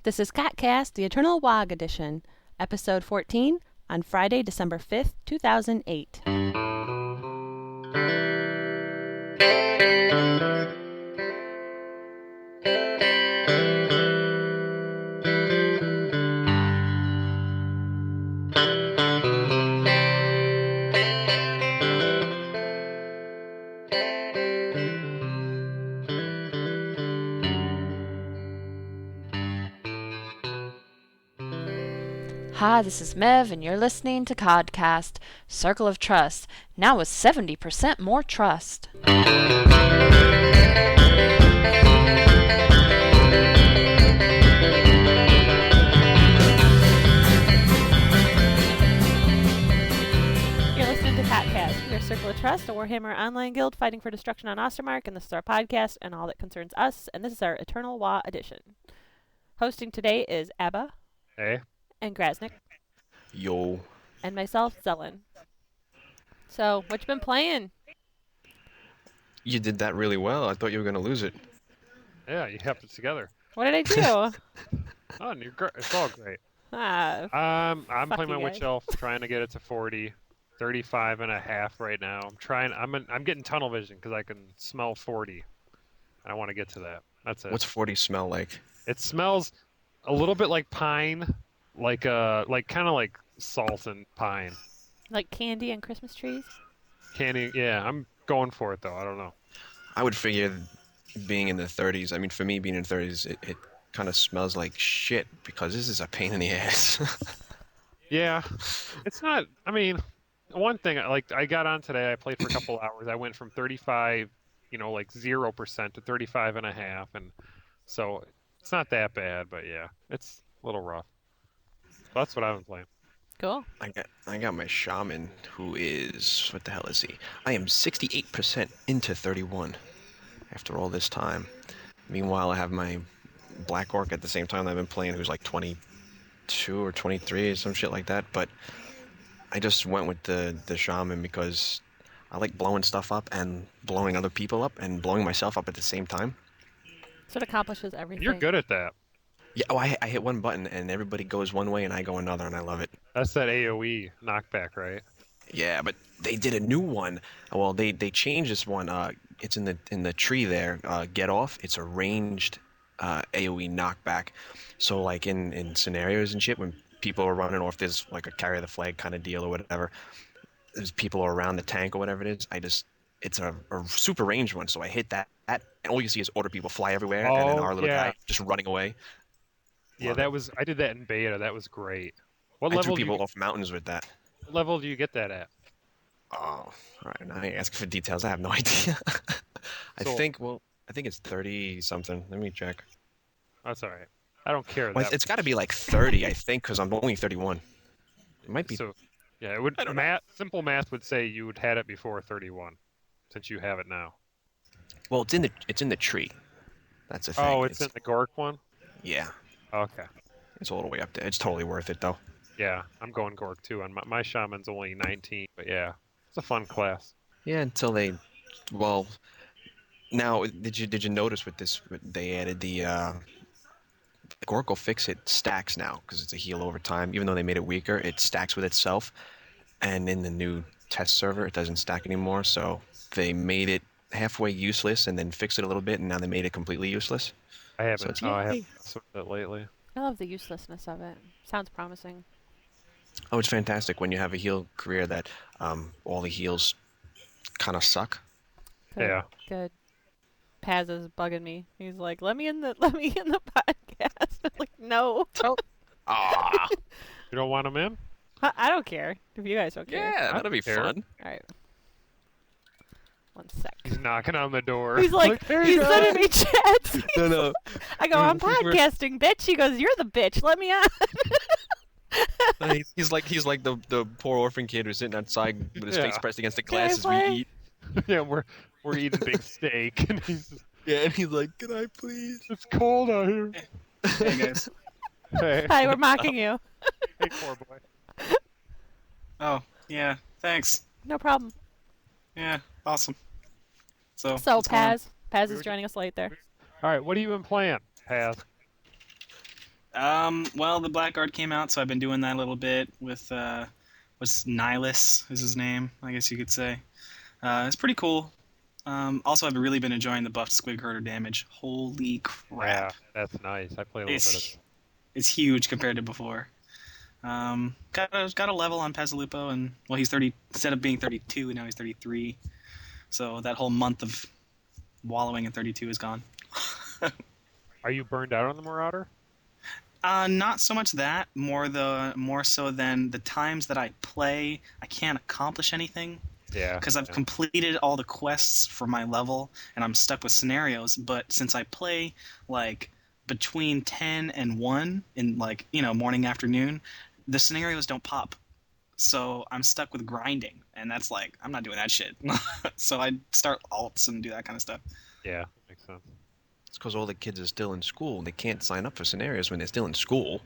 This is CoTCast, the Eternal WoG edition, episode 14, on Friday, December 5th, 2008. Hi, this is Mev, and you're listening to CoTCast, Circle of Trust, now with 70% more trust. You're listening to CoTCast, your Circle of Trust, a Warhammer Online guild fighting for destruction on Ostermark, and this is our podcast and all that concerns us, and this is our Eternal WoG edition. Hosting today is Abba. Hey. And Grasnick. Yo. And myself, Zelen. So, what you been playing? You did that really well. I thought you were going to lose it. Yeah, you kept it together. What did I do? Oh, it's all great. I'm playing my Witch Elf, trying to get it to 40, 35 and a half right now. I'm getting tunnel vision because I can smell 40. I want to get to that. That's it. What's 40 smell like? It smells a little bit like pine, like kind of like salt and pine. Like candy and Christmas trees? Candy, yeah. I'm going for it though. I don't know. I would figure being in the 30s, I mean, for me being in the 30s, it kind of smells like shit because this is a pain in the ass. Yeah. It's not, I mean, one thing, like I got on today, I played for a couple hours. I went from 35, like 0% to 35 and a half. And so it's not that bad, but yeah, it's a little rough. That's what I've been playing. Cool. I got my shaman, who is, what the hell is he? I am 68% into 31 after all this time. Meanwhile, I have my black orc at the same time that I've been playing, who's like 22 or 23 or some shit like that. But I just went with the shaman because I like blowing stuff up and blowing other people up and blowing myself up at the same time. So it accomplishes everything. You're good at that. Yeah, I hit one button and everybody goes one way and I go another, and I love it. That's that AoE knockback, right? Yeah, but they did a new one. Well, they changed this one. It's in the tree there. Get off. It's a ranged AoE knockback. So like in scenarios and shit, when people are running, or if there's like a carry the flag kind of deal or whatever, there's people around the tank or whatever it is. It's a super ranged one. So I hit that, and all you see is order people fly everywhere, and then our little guy just running away. Yeah, I did that in beta. That was great. What I level threw people off mountains with that. What level do you get that at? Oh, all right. Now you're asking for details. I have no idea. I think it's 30 something. Let me check. That's all right. I don't care. Well, it's got to be like 30, I think, because I'm only 31. It might be. So, yeah, it would. Simple math would say you would had it before 31, since you have it now. Well, it's in the tree. That's the thing. Oh, it's in the Gork one. Yeah. Okay. It's all the way up there. It's totally worth it, though. Yeah, I'm going Gork too, and my shaman's only 19, but yeah, it's a fun class. Yeah, until they, well, now did you notice with this? They added the Gork will fix it stacks now because it's a heal over time. Even though they made it weaker, it stacks with itself, and in the new test server, it doesn't stack anymore. So they made it halfway useless and then fixed it a little bit, and now they made it completely useless. I haven't. I haven't switched it lately. I love the uselessness of it. Sounds promising. Oh, it's fantastic when you have a heal career that all the heals kind of suck. Good. Yeah. Good. Paz is bugging me. He's like, "Let me in the podcast." I'm like, "No." Ah. You don't want him in? I don't care if you guys don't care. Yeah, that'll be fun. All right. 1 sec. He's knocking on the door. He's like, he's sending me chats. No. I go, "I'm podcasting, bitch." He goes, "You're the bitch. Let me on." He's like the poor orphan kid who's sitting outside with his face pressed against the glass as we eat. Yeah, we're eating big steak, and he's like, "Can I please? It's cold out here." Hey guys. Hey. Hi, we're mocking you. Hey, poor boy. Oh, yeah. Thanks. No problem. Yeah, awesome. So Paz is joining us late there. All right, what have you been playing, Paz? Well, the Blackguard came out, so I've been doing that a little bit with what's Nihilus is his name, I guess you could say. It's pretty cool. Also, I've really been enjoying the buffed Squid Girder damage. Holy crap! Yeah, that's nice. I played a little bit of It's huge compared to before. Got a level on Pezzalupo, and well, he's 30 instead of being 32, and now he's 33. So that whole month of wallowing in 32 is gone. Are you burned out on the Marauder? Not so much that, more so than the times that I play, I can't accomplish anything Yeah. because I've completed all the quests for my level, and I'm stuck with scenarios. But since I play like between 10 and 1 in like morning afternoon, the scenarios don't pop, so I'm stuck with grinding, and that's like I'm not doing that shit. So I start alts and do that kind of stuff. Yeah, makes sense. It's because all the kids are still in school. They can't sign up for scenarios when they're still in school.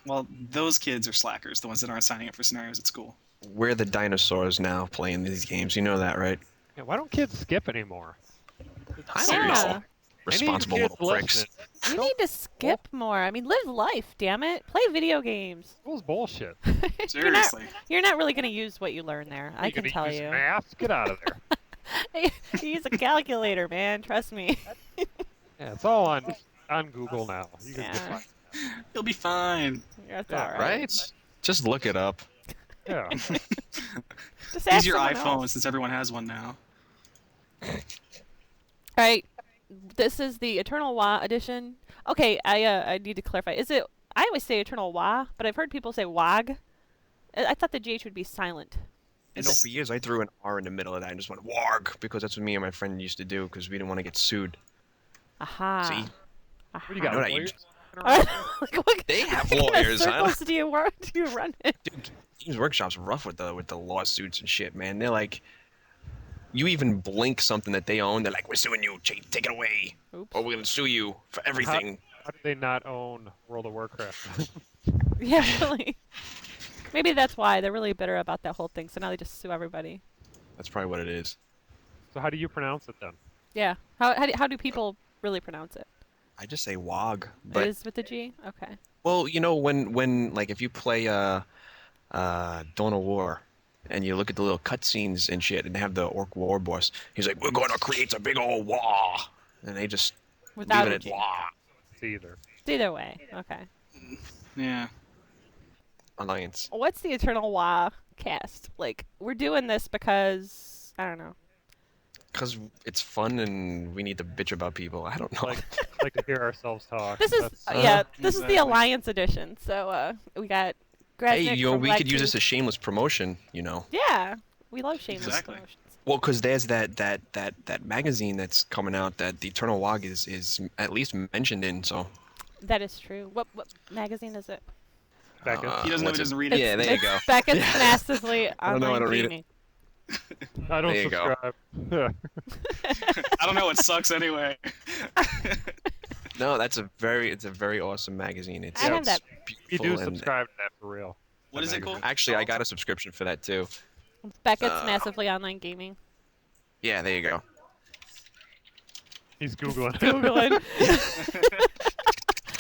Well, those kids are slackers, the ones that aren't signing up for scenarios at school. We're the dinosaurs now playing these games. You know that, right? Yeah, why don't kids skip anymore? I don't know. Any Responsible kids little pricks. listening, You need to skip more. I mean, live life, damn it. Play video games. School's bullshit. Seriously. You're not really going to use what you learn there. I You can gonna tell use you. Math? Get out of there. Use a calculator, man. Trust me. Yeah, it's all on Google now. You can Yeah. just find- You'll be fine. That's Yeah, all right. Right? Just look it up. yeah. Just ask Use your someone iPhone else. since everyone has one now. All right. This is the Eternal Wa edition. Okay, I need to clarify. Is it? I always say Eternal Wa, but I've heard people say Wag. I thought the GH would be silent. You know, for years I threw an R in the middle of that and just went warg because that's what me and my friend used to do because we didn't want to get sued. Aha. See? What do you got? I know that lawyers? Like, what They have kind of lawyers, huh? circles do you run in? Dude, Games Workshop's rough with the lawsuits and shit, man. They're like, you even blink something that they own, they're like, we're suing you, take it away, Oops. or we're gonna sue you for everything. How do they not own World of Warcraft? Yeah, really. Maybe that's why they're really bitter about that whole thing. So now they just sue everybody. That's probably what it is. So how do you pronounce it then? Yeah. How do people really pronounce it? I just say wog, It but is with the G. Okay. well, you know, when like if you play Dawn of War, and you look at the little cutscenes and shit, and they have the orc war boss, he's like, we're gonna create a big old wah, and they just Without leave a it G. at wah. It's either. It's either way. Okay. Yeah. Alliance. What's the Eternal Wa cast? Like, we're doing this because I don't know. Because it's fun and we need to bitch about people. I don't know. Like to hear ourselves talk. This is That's- this is the Exactly. Alliance edition. So we got Hey, Grasnick you know, from we could use Lag this as shameless promotion, you know. Yeah, we love shameless Exactly. promotions. Well, because there's that magazine that's coming out that the Eternal Wog is at least mentioned in, so. That is true. What magazine is it? Back in. He doesn't know, what's he it? doesn't read it. Yeah, there you go. Beckett's Massively I don't know, Online I don't read it. Gaming. I don't There you go. subscribe. I don't know, it sucks anyway. No, it's a very awesome magazine. It's, I have it's that. you beautiful do and subscribe to that for real. What is it called? actually I got a subscription for that too. Beckett's Massively Online Gaming. Yeah, there you go. He's googling. Googling.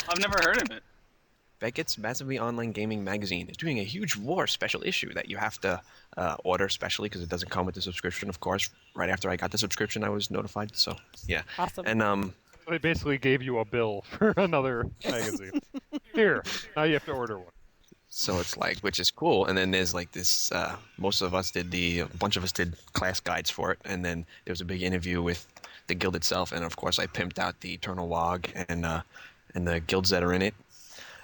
I've never heard of it. Beckett's Massively Online Gaming magazine is doing a huge war special issue that you have to order specially because it doesn't come with the subscription. Of course, right after I got the subscription, I was notified. So yeah, Awesome. and They basically gave you a bill for another magazine. Here, now you have to order one. so it's like, which is cool. And then there's like this. Most of us a bunch of us did class guides for it, and then there was a big interview with the guild itself, and of course I pimped out the Eternal Wog and the guilds that are in it.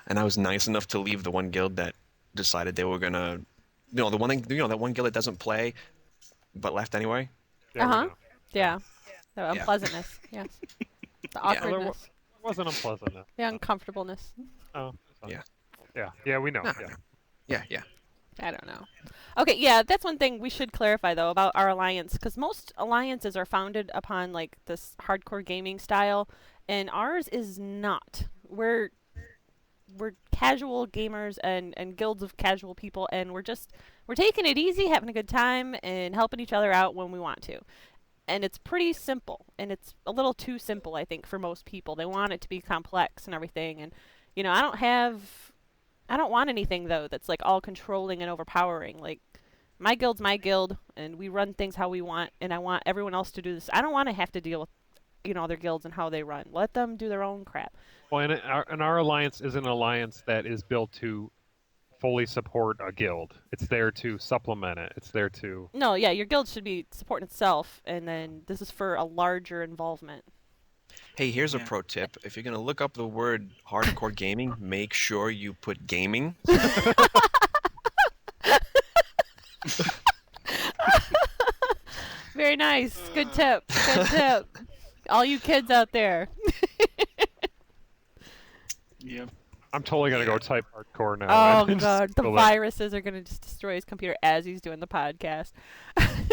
And I was nice enough to leave the one guild that decided they were gonna, that one guild that doesn't play, but left anyway. There we Uh-huh. go. Yeah. The unpleasantness. Yes. The Well, there awkwardness. wasn't unpleasantness. The uncomfortableness. Oh, that's Yeah. fine. Yeah, we know. No, Yeah. Yeah. I don't know. Okay, yeah, that's one thing we should clarify though about our alliance, because most alliances are founded upon like this hardcore gaming style, and ours is not. We're casual gamers and guilds of casual people, and we're taking it easy, having a good time, and helping each other out when we want to. and it's pretty simple, and it's a little too simple, I think, for most people. They want it to be complex and everything, and I don't want anything though that's like all controlling and overpowering. Like my guild's my guild, and we run things how we want, and I want everyone else to do this. I don't want to have to deal with other guilds and how they run. Let them do their own crap. Well, and our alliance is an alliance that is built to fully support a guild. It's there to supplement it. It's there to... No, yeah, your guild should be supporting itself, and then this is for a larger involvement. Hey, here's a pro tip. If you're going to look up the word hardcore gaming, make sure you put gaming. Very nice. Good tip. Good tip. All you kids out there. Yep. I'm totally going to go type hardcore now. Oh, and God. The go viruses are going to just destroy his computer as he's doing the podcast.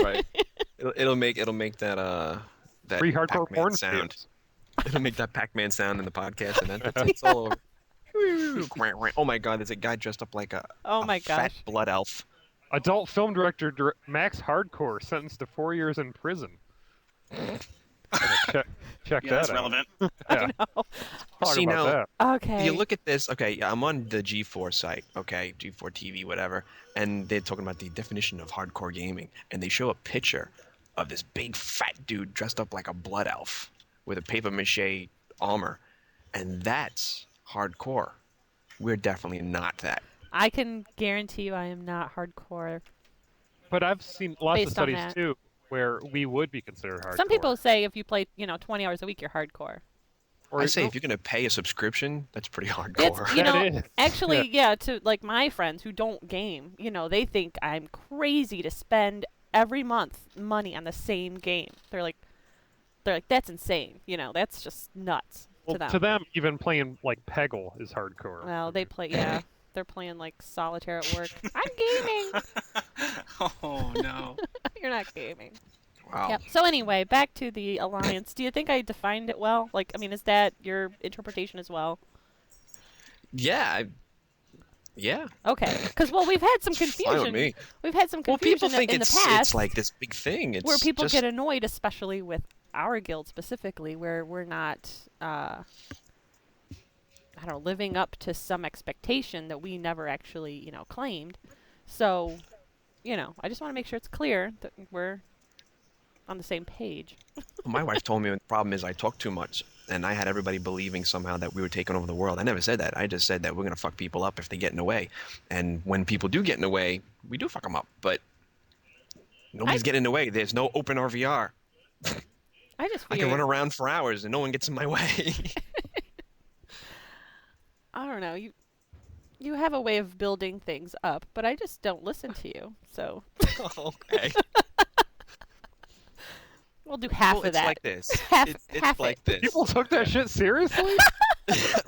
Right. It'll make that Free hardcore Pac-Man porn sound. streams. It'll make that Pac-Man sound in the podcast, and then it's all over. Oh my God! There's a guy dressed up like a fat blood elf. Adult film director Max Hardcore sentenced to 4 years in prison. Check Yeah, that that's out. relevant. Yeah. I know. Talk See, about now- that. Okay. You look at this. Okay, I'm on the G4 site. Okay, G4 TV, whatever, and they're talking about the definition of hardcore gaming, and they show a picture of this big fat dude dressed up like a blood elf with a paper mache armor, and that's hardcore. We're definitely not that. I can guarantee you I am not hardcore. But I've seen lots of Based on studies that. too where we would be considered hardcore. Some people say if you play, 20 hours a week, you're hardcore. Or I say no, if you're gonna pay a subscription, that's pretty It's, hardcore. That is. actually, yeah, to like my friends who don't game, they think I'm crazy to spend every month money on the same game. They're like, that's insane. That's just nuts Well, to them. even playing like Peggle is hardcore. Well, they play, yeah. They're playing like solitaire at work. I'm gaming. Oh no. You're not gaming. Wow. Yep. So anyway, back to the alliance. Do you think I defined it well? Like, I mean, is that your interpretation as well? Yeah. Yeah. Okay. Because we've had some Fine with confusion. me. We've had some Well, confusion people think in the it's past like this big thing. It's where people just, get annoyed, especially with our guild specifically, where we're not, living up to some expectation that we never actually, claimed. So, I just want to make sure it's clear that we're on the same page. My wife told me the problem is I talk too much, and I had everybody believing somehow that we were taking over the world. I never said that. I just said that we're gonna fuck people up if they get in the way, and when people do get in the way, we do fuck them up. But nobody's getting in the way. There's no open RVR. I just I feel can run around for hours and no one gets in my way. I don't know. You have a way of building things up, but I just don't listen to you. So Okay. we'll do half Well, of it's that. like this. Half- It's half like it. this. People took that shit seriously?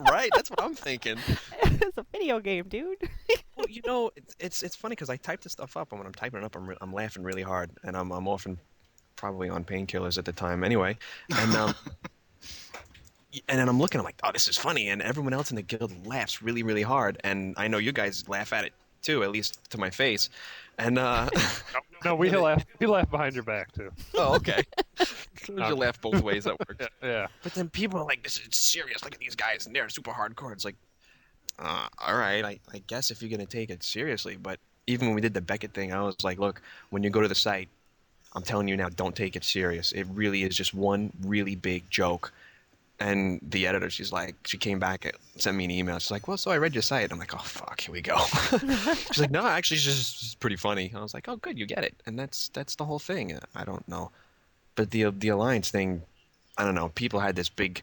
Right? That's what I'm thinking. It's a video game, dude. Well, it's funny because I type this stuff up, and when I'm typing it up, I'm laughing really hard, and I'm often probably on painkillers at the time anyway, and and then I'm looking, I'm like, oh, this is funny, and everyone else in the guild laughs really, really hard, and I know you guys laugh at it too, at least to my face, and No, we laugh behind your back too. oh, okay. You laugh both ways, that works. Yeah. But then people are like, this is serious. Look at these guys, and they're super hardcore. It's like, all right, I guess if you're gonna take it seriously. But even when we did the Beckett thing, I was like, look, when you go to the site, I'm telling you now, don't take it serious. It really is just one really big joke. And the editor, she came back and sent me an email. She's like, well, so I read your site. I'm like, oh, fuck, here we go. She's like, no, actually, it's just pretty funny. I was like, oh, good, you get it. And that's the whole thing. I don't know. But the Alliance thing, I don't know. People had this big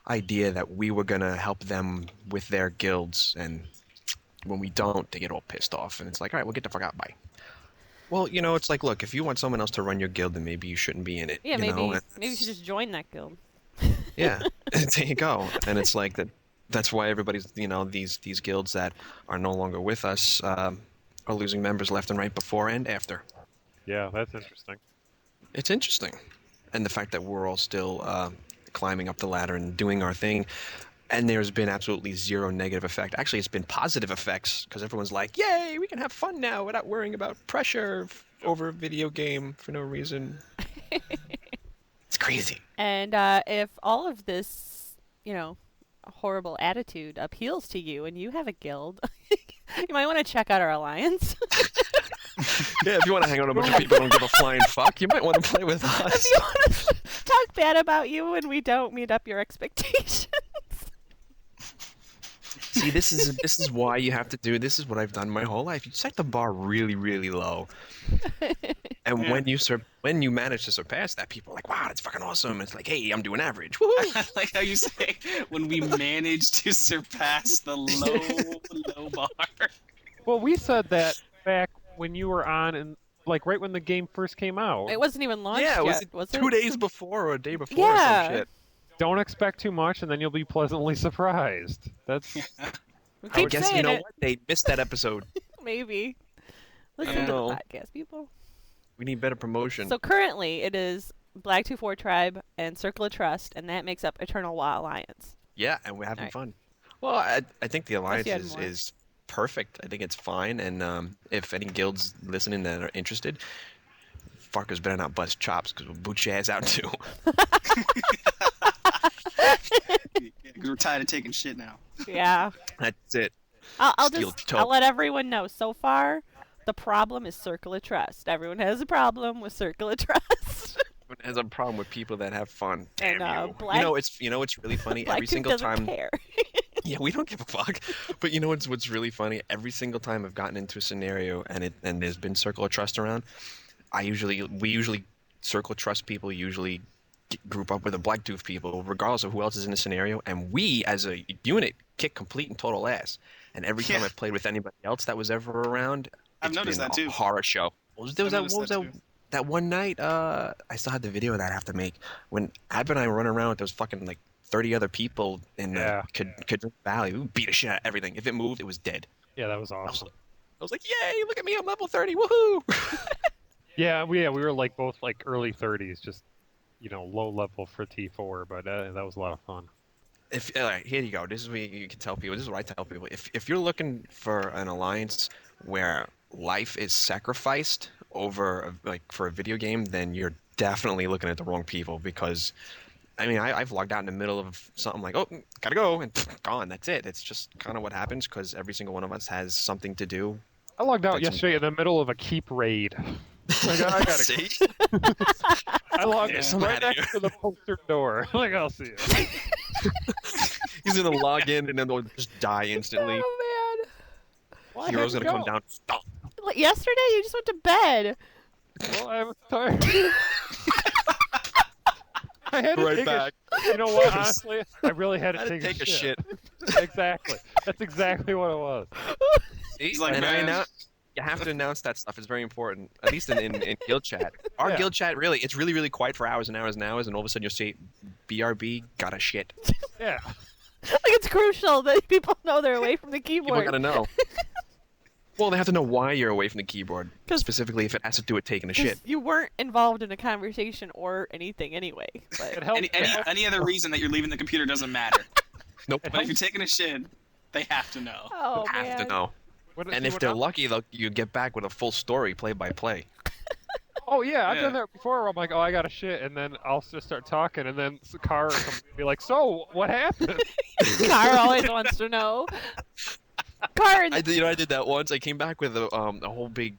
idea that we were going to help them with their guilds. And when we don't, they get all pissed off. And it's like, all right, we'll get the fuck out. Bye. Well, it's like, look, if you want someone else to run your guild, then maybe you shouldn't be in it. Yeah, you maybe know? you should just join that guild. Yeah, there you go. And it's like that. That's why everybody's, these guilds that are no longer with us are losing members left and right before and after. Yeah, that's interesting. It's interesting, and the fact that we're all still climbing up the ladder and doing our thing, and there's been absolutely zero negative effect. Actually, it's been positive effects because everyone's like, "Yay, we can have fun now without worrying about pressure over a video game for no reason." It's crazy. And if all of this, horrible attitude appeals to you and you have a guild, you might want to check out our alliance. Yeah, if you want to hang out with a bunch of people who don't give a flying fuck, you might want to play with us. If you want to talk bad about you when we don't meet up your expectations. See, this is why you have to do. This is what I've done my whole life. You set the bar really, really low, and when you manage to surpass that, people are like, "Wow, that's fucking awesome!" It's like, "Hey, I'm doing average." Woohoo! I like how you say when we manage to surpass the low bar. Well, we said that back when you were on, and like right when the game first came out. It wasn't even launched Yeah, yet, was it? 2 days before or a day before Yeah. or some shit. Don't expect too much, and then you'll be pleasantly surprised. That's We I keep guess saying you know it. what? They missed that episode. Maybe. Listen Yeah. to the No. podcast, people. We need better promotion. So currently it is Black 2-4 Tribe and Circle of Trust, and that makes up Eternal Wa Alliance. Yeah, and we're having Alright. fun. Well, I think the alliance you had more. is perfect. I think it's fine, and if any guilds listening that are interested, fuckers better not bust chops because we'll boot your ass out too. Because we're tired of taking shit now. Yeah. That's it. I'll Steel just toe. I'll let everyone know. So far, the problem is Circle of Trust. Everyone has a problem with Circle of Trust. Everyone has a problem with people that have fun. And, Damn you. Black- It's really funny. Black Every Tooth single doesn't time. care. Yeah, we don't give a fuck. But you know what's really funny? Every single time I've gotten into a scenario and there's been Circle of Trust around, we usually Circle of Trust people usually group up with the Blacktooth people, regardless of who else is in the scenario, and we as a unit kick complete and total ass. And every time Yeah. I've played with anybody else that was ever around, I've it's noticed been that a too. horror show. What was noticed that too. that one night? I still had the video that I have to make when Ab and I run around with those fucking like 30 other people in Yeah. Kadrink Valley. We beat a shit out of everything. If it moved, it was dead. yeah, that was awesome. I was like, yay, look at me, I'm level 30, woohoo! Yeah, we were like both like early 30s, just low level for T4, but that was a lot of fun. All right, here you go. This is what you can tell people. This is what I tell people. If you're looking for an alliance where life is sacrificed over for a video game, then you're definitely looking at the wrong people because I mean, I've logged out in the middle of something like, oh, gotta go, and gone. That's it. It's just kind of what happens because every single one of us has something to do. I logged out That's yesterday in the middle of a keep raid. Like, I gotta See? I logged Yeah, in I'm right outta next to the poster door. Like, I'll see you. He's gonna log in and then they'll just die instantly. Oh man. Well, I Hero's had to gonna come go. down. Stop. Like, yesterday you just went to bed. Well, I was tired. I had to Right take back. You know what? Honestly, I really had to Had to take, take a shit. Exactly. That's exactly what it was. See? He's like, and man. you have to announce that stuff. It's very important, at least in guild chat. Our Yeah. guild chat, really, it's really, really quiet for hours and hours and hours, and all of a sudden you'll see BRB got a shit. Yeah. Like, it's crucial that people know they're away from the People keyboard. gotta know. Well, they have to know why you're away from the keyboard, 'Cause- specifically if it has to do with taking a 'Cause shit. you weren't involved in a conversation or anything anyway. It But helped. Any other reason that you're leaving the computer doesn't matter. Nope. But if you're taking a shit, they have to know. oh Have man. to know. And if they're lucky, you get back with a full story, play by play. Oh yeah, I've Yeah. done that before. Where I'm like, oh, I got a shit, and then I'll just start talking, and then the car will come and be like, so what happened? Car always wants to know. Car. I did that once. I came back with a whole big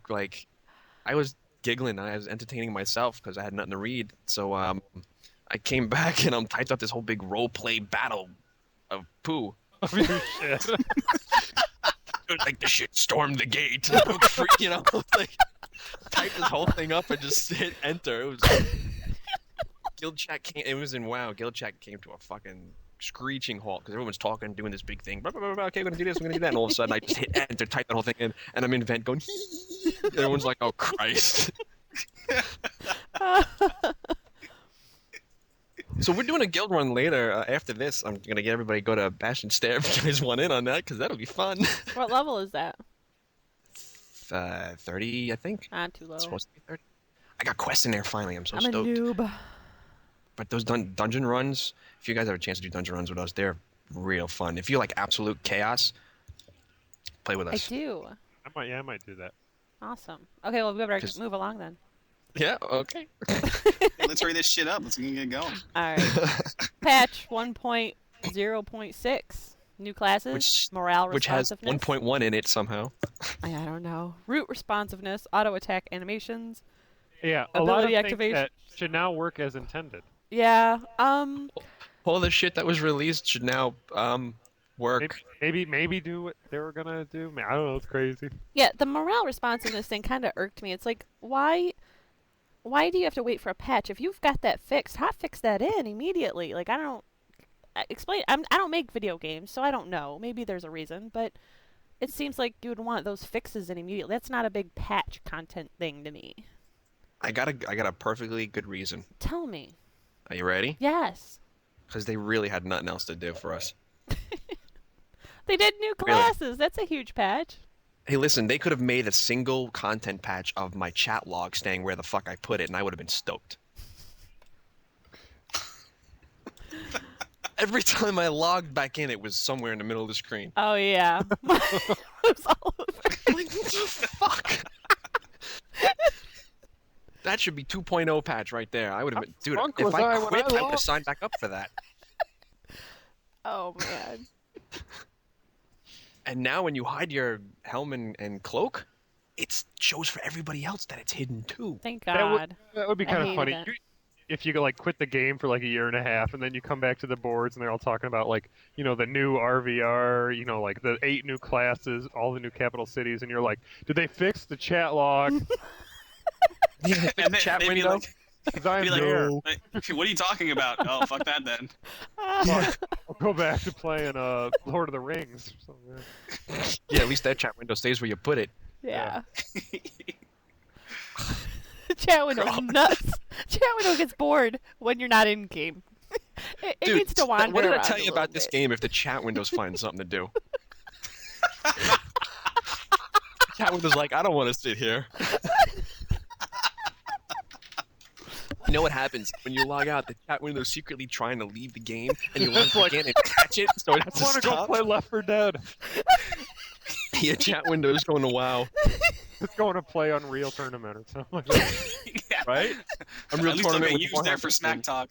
I was giggling. I was entertaining myself because I had nothing to read. So I came back and typed up this whole big role play battle of poo. Oh, shit. Like the shit stormed the gate. Like type this whole thing up and just hit enter. It was guild chat came. It was in WoW. Guild chat came to a fucking screeching halt because everyone's talking, doing this big thing. Blah, blah, blah, blah. Okay, we're gonna do this. We're gonna do that. And all of a sudden, I just hit enter, type that whole thing in, and I'm in vent going. And everyone's like, "Oh Christ!" So we're doing a guild run later. After this, I'm gonna get everybody to go to Bash and Stare if you guys want in on that because that'll be fun. What level is that? 30, I think. Not too low. It's supposed to be 30. I got quests in there finally. I'm so I'm a stoked. noob. But those dungeon runs, if you guys have a chance to do dungeon runs with us, they're real fun. If you like absolute chaos, play with I us. do. I might do that. Awesome. Okay, well, we better 'Cause- move along then. Yeah. Okay. Hey, let's hurry this shit up. Let's get going. All right. Patch 1.0.6. New classes, morale Which has responsiveness. 1.1 in it somehow. I don't know. Root responsiveness, auto attack animations. Yeah, a lot of Ability things activation. that should now work as intended. Yeah. All the shit that was released should now work. Maybe do what they were gonna do. Man, I don't know. It's crazy. Yeah, the morale responsiveness thing kind of irked me. It's like, why do you have to wait for a patch? If you've got that fixed, hotfix that in immediately. Like, I don't explain. I don't make video games, so I don't know. Maybe there's a reason, but it seems like you would want those fixes in immediately. That's not a big patch content thing to me. I got a perfectly good reason. Tell me. Are you ready? Yes. Because they really had nothing else to do for us. They did new classes. That's a huge patch. Hey, listen, they could have made a single content patch of my chat log saying where the fuck I put it, and I would have been stoked. Every time I logged back in, it was somewhere in the middle of the screen. Oh yeah. It was all over. Like, what the fuck? That should be 2.0 patch right there. I would have been, dude. drunk If was I I when quit, I I would have lost? signed back up for that. Oh man. And now, when you hide your helm and cloak, it shows for everybody else that it's hidden too. Thank That God. would be I kind of hated funny. that. If you like quit the game for like a year and a half, and then you come back to the boards, and they're all talking about like the new RVR, like the 8 new classes, all the new capital cities, and you're like, did they fix the chat log? Yeah, And chat they'd be window. like, Because I'm be like, there. like, what are you talking about? Oh, fuck that then. Yeah. I'll go back to playing Lord of the Rings. Or something. Yeah, at least that chat window stays where you put it. Yeah. Chat window's nuts. Chat window gets bored when you're not in game. It Dude, needs to wander what did I around tell a you little about this bit. game if the chat window's finding something to do? Chat window's like, I don't want to sit here. You know what happens when you log out? The chat window's secretly trying to leave the game, and you log back in and catch it, so it I has to want to go stop. play Left 4 Dead. Your chat window's going to WoW, It's going to play Unreal Tournament or something like that. Yeah. Right? Unreal At least I'll Tournament get with used there Warhammer for smack skins, talk.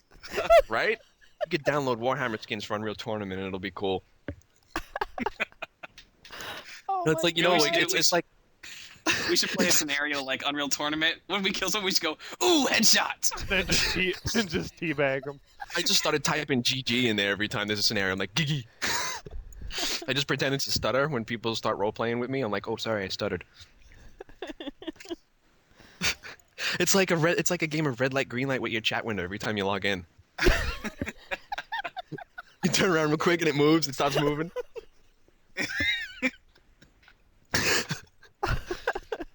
right? You could download Warhammer skins for Unreal Tournament, and it'll be cool. Oh It's my like, God. it's like, We should play a scenario like Unreal Tournament. When we kill someone, we should go, ooh, headshot! then just teabag them. I just started typing GG in there every time there's a scenario. I'm like, Gigi. I just pretend it's a stutter when people start role-playing with me. I'm like, oh, sorry, I stuttered. It's like a game of red light, green light with your chat window every time you log in. You turn around real quick and it moves. It stops moving.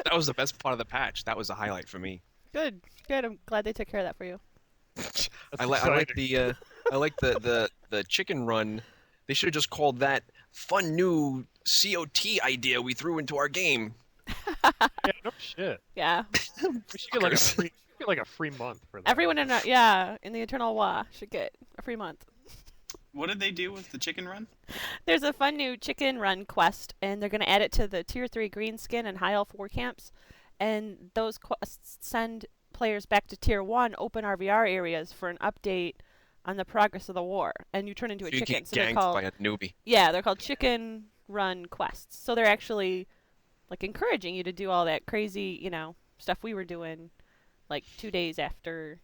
That was the best part of the patch. That was the highlight for me. Good. I'm glad they took care of that for you. I like the chicken run. They should have just called that fun new COT idea we threw into our game. Yeah, no shit. Yeah. We should get like a free month for that. Everyone in the Eternal Wa should get a free month. What did they do with the chicken run? There's a fun new chicken run quest, and they're going to add it to the Tier 3 green skin and High Elf war camps. And those quests send players back to Tier 1 open RVR areas for an update on the progress of the war. And you turn into a You chicken. get So they're ganked called, by a newbie. yeah, they're called chicken run quests. So they're actually like encouraging you to do all that crazy, stuff we were doing like 2 days after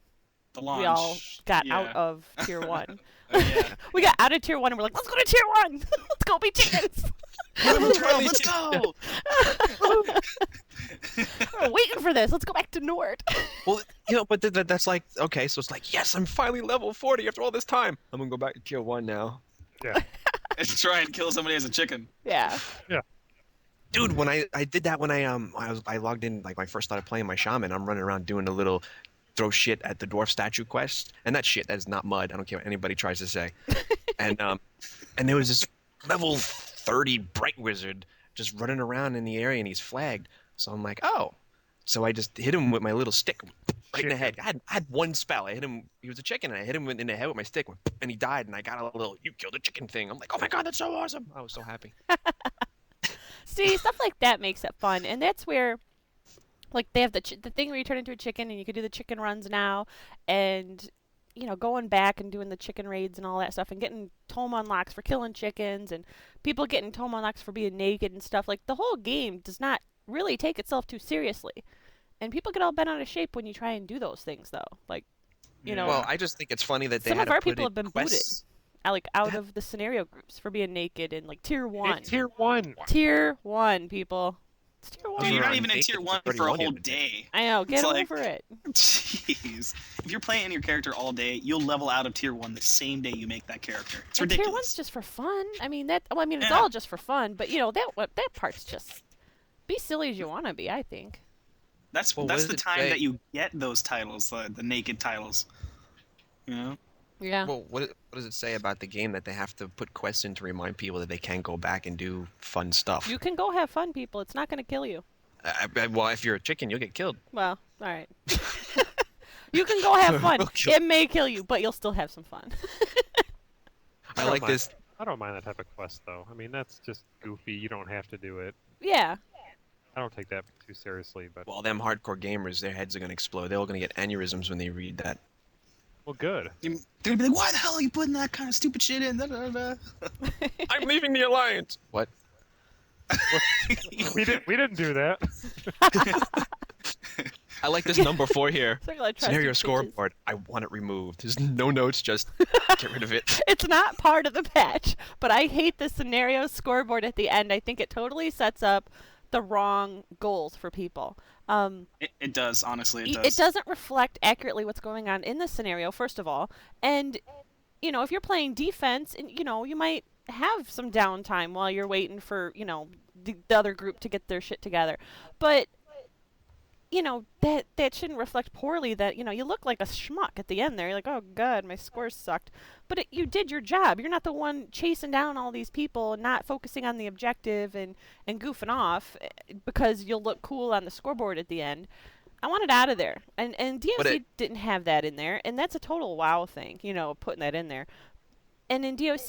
The launch. we all got Yeah. out of Tier 1. Yeah. We got out of Tier 1 and we're like, let's go to Tier 1! Let's go be chickens! Level 12, let's go! We're waiting for this. Let's go back to Nord. Well, but that's like, okay, so it's like, yes, I'm finally level 40 after all this time. I'm gonna go back to Tier 1 now. Yeah. And try and kill somebody as a chicken. Yeah. Dude, when I did that when I logged in, like, when I first started playing my shaman, I'm running around doing a little throw shit at the dwarf statue quest, and that is not mud. I don't care what anybody tries to say. And there was this level 30 bright wizard just running around in the area, and he's flagged. So I'm like, oh. So I just hit him with my little stick right in the head. I had one spell. I hit him. He was a chicken, and I hit him in the head with my stick, and he died. And I got a little "you killed a chicken" thing. I'm like, oh my god, that's so awesome! I was so happy. See, stuff like that makes it fun. And that's where Like they have the thing where you turn into a chicken and you can do the chicken runs now, and going back and doing the chicken raids and all that stuff and getting tome unlocks for killing chickens and people getting tome unlocks for being naked and stuff. Like the whole game does not really take itself too seriously, and people get all bent out of shape when you try and do those things though. Like Yeah. Well, I just think it's funny that they some had of to our put people in have been quests. booted, out of the scenario groups for being naked in like tier 1. It's tier 1. Tier 1, people. It's tier 1. Dude, you're not Alright, even in naked tier for 1 for a 31 whole the other day. day. I know, get It's like- over it. Jeez. If you're playing your character all day, you'll level out of tier 1 the same day you make that character. It's And ridiculous. tier 1's just for fun. I mean, it's Yeah. all just for fun, but that part's just be silly as you want to be, I think. That's Well, what that's does the it time say? that you get those titles, the naked titles. You know? Yeah. Well, what does it say about the game that they have to put quests in to remind people that they can go back and do fun stuff? You can go have fun, people. It's not going to kill you. Well, if you're a chicken, you'll get killed. Well, all right. You can go have fun. We'll kill- It may kill you, but you'll still have some fun. I like this. I don't mind that type of quest though. I mean, that's just goofy. You don't have to do it. Yeah. I don't take that too seriously, but Well, them hardcore gamers, their heads are gonna explode. They're all gonna get aneurysms when they read that. well, good. They're gonna be like, why the hell are you putting that kind of stupid shit in? Da, da, da. I'm leaving the alliance. What? We didn't do that. I like this number 4 here. Circle of Trust, Scenario you bitches. scoreboard. I want it removed. There's no notes. Just get rid of it. It's not part of the patch, but I hate the scenario scoreboard at the end. I think it totally sets up the wrong goals for people. It does, honestly, it It does. doesn't reflect accurately what's going on in the scenario, first of all. And, if you're playing defense, and you might have some downtime while you're waiting for, the other group to get their shit together. But, that shouldn't reflect poorly that, you look like a schmuck at the end there. You're like, oh, God, my scores sucked. But you did your job. You're not the one chasing down all these people and not focusing on the objective and goofing off because you'll look cool on the scoreboard at the end. I want it out of there. And DOC didn't have that in there, and that's a total WoW thing, putting that in there. And in DOC,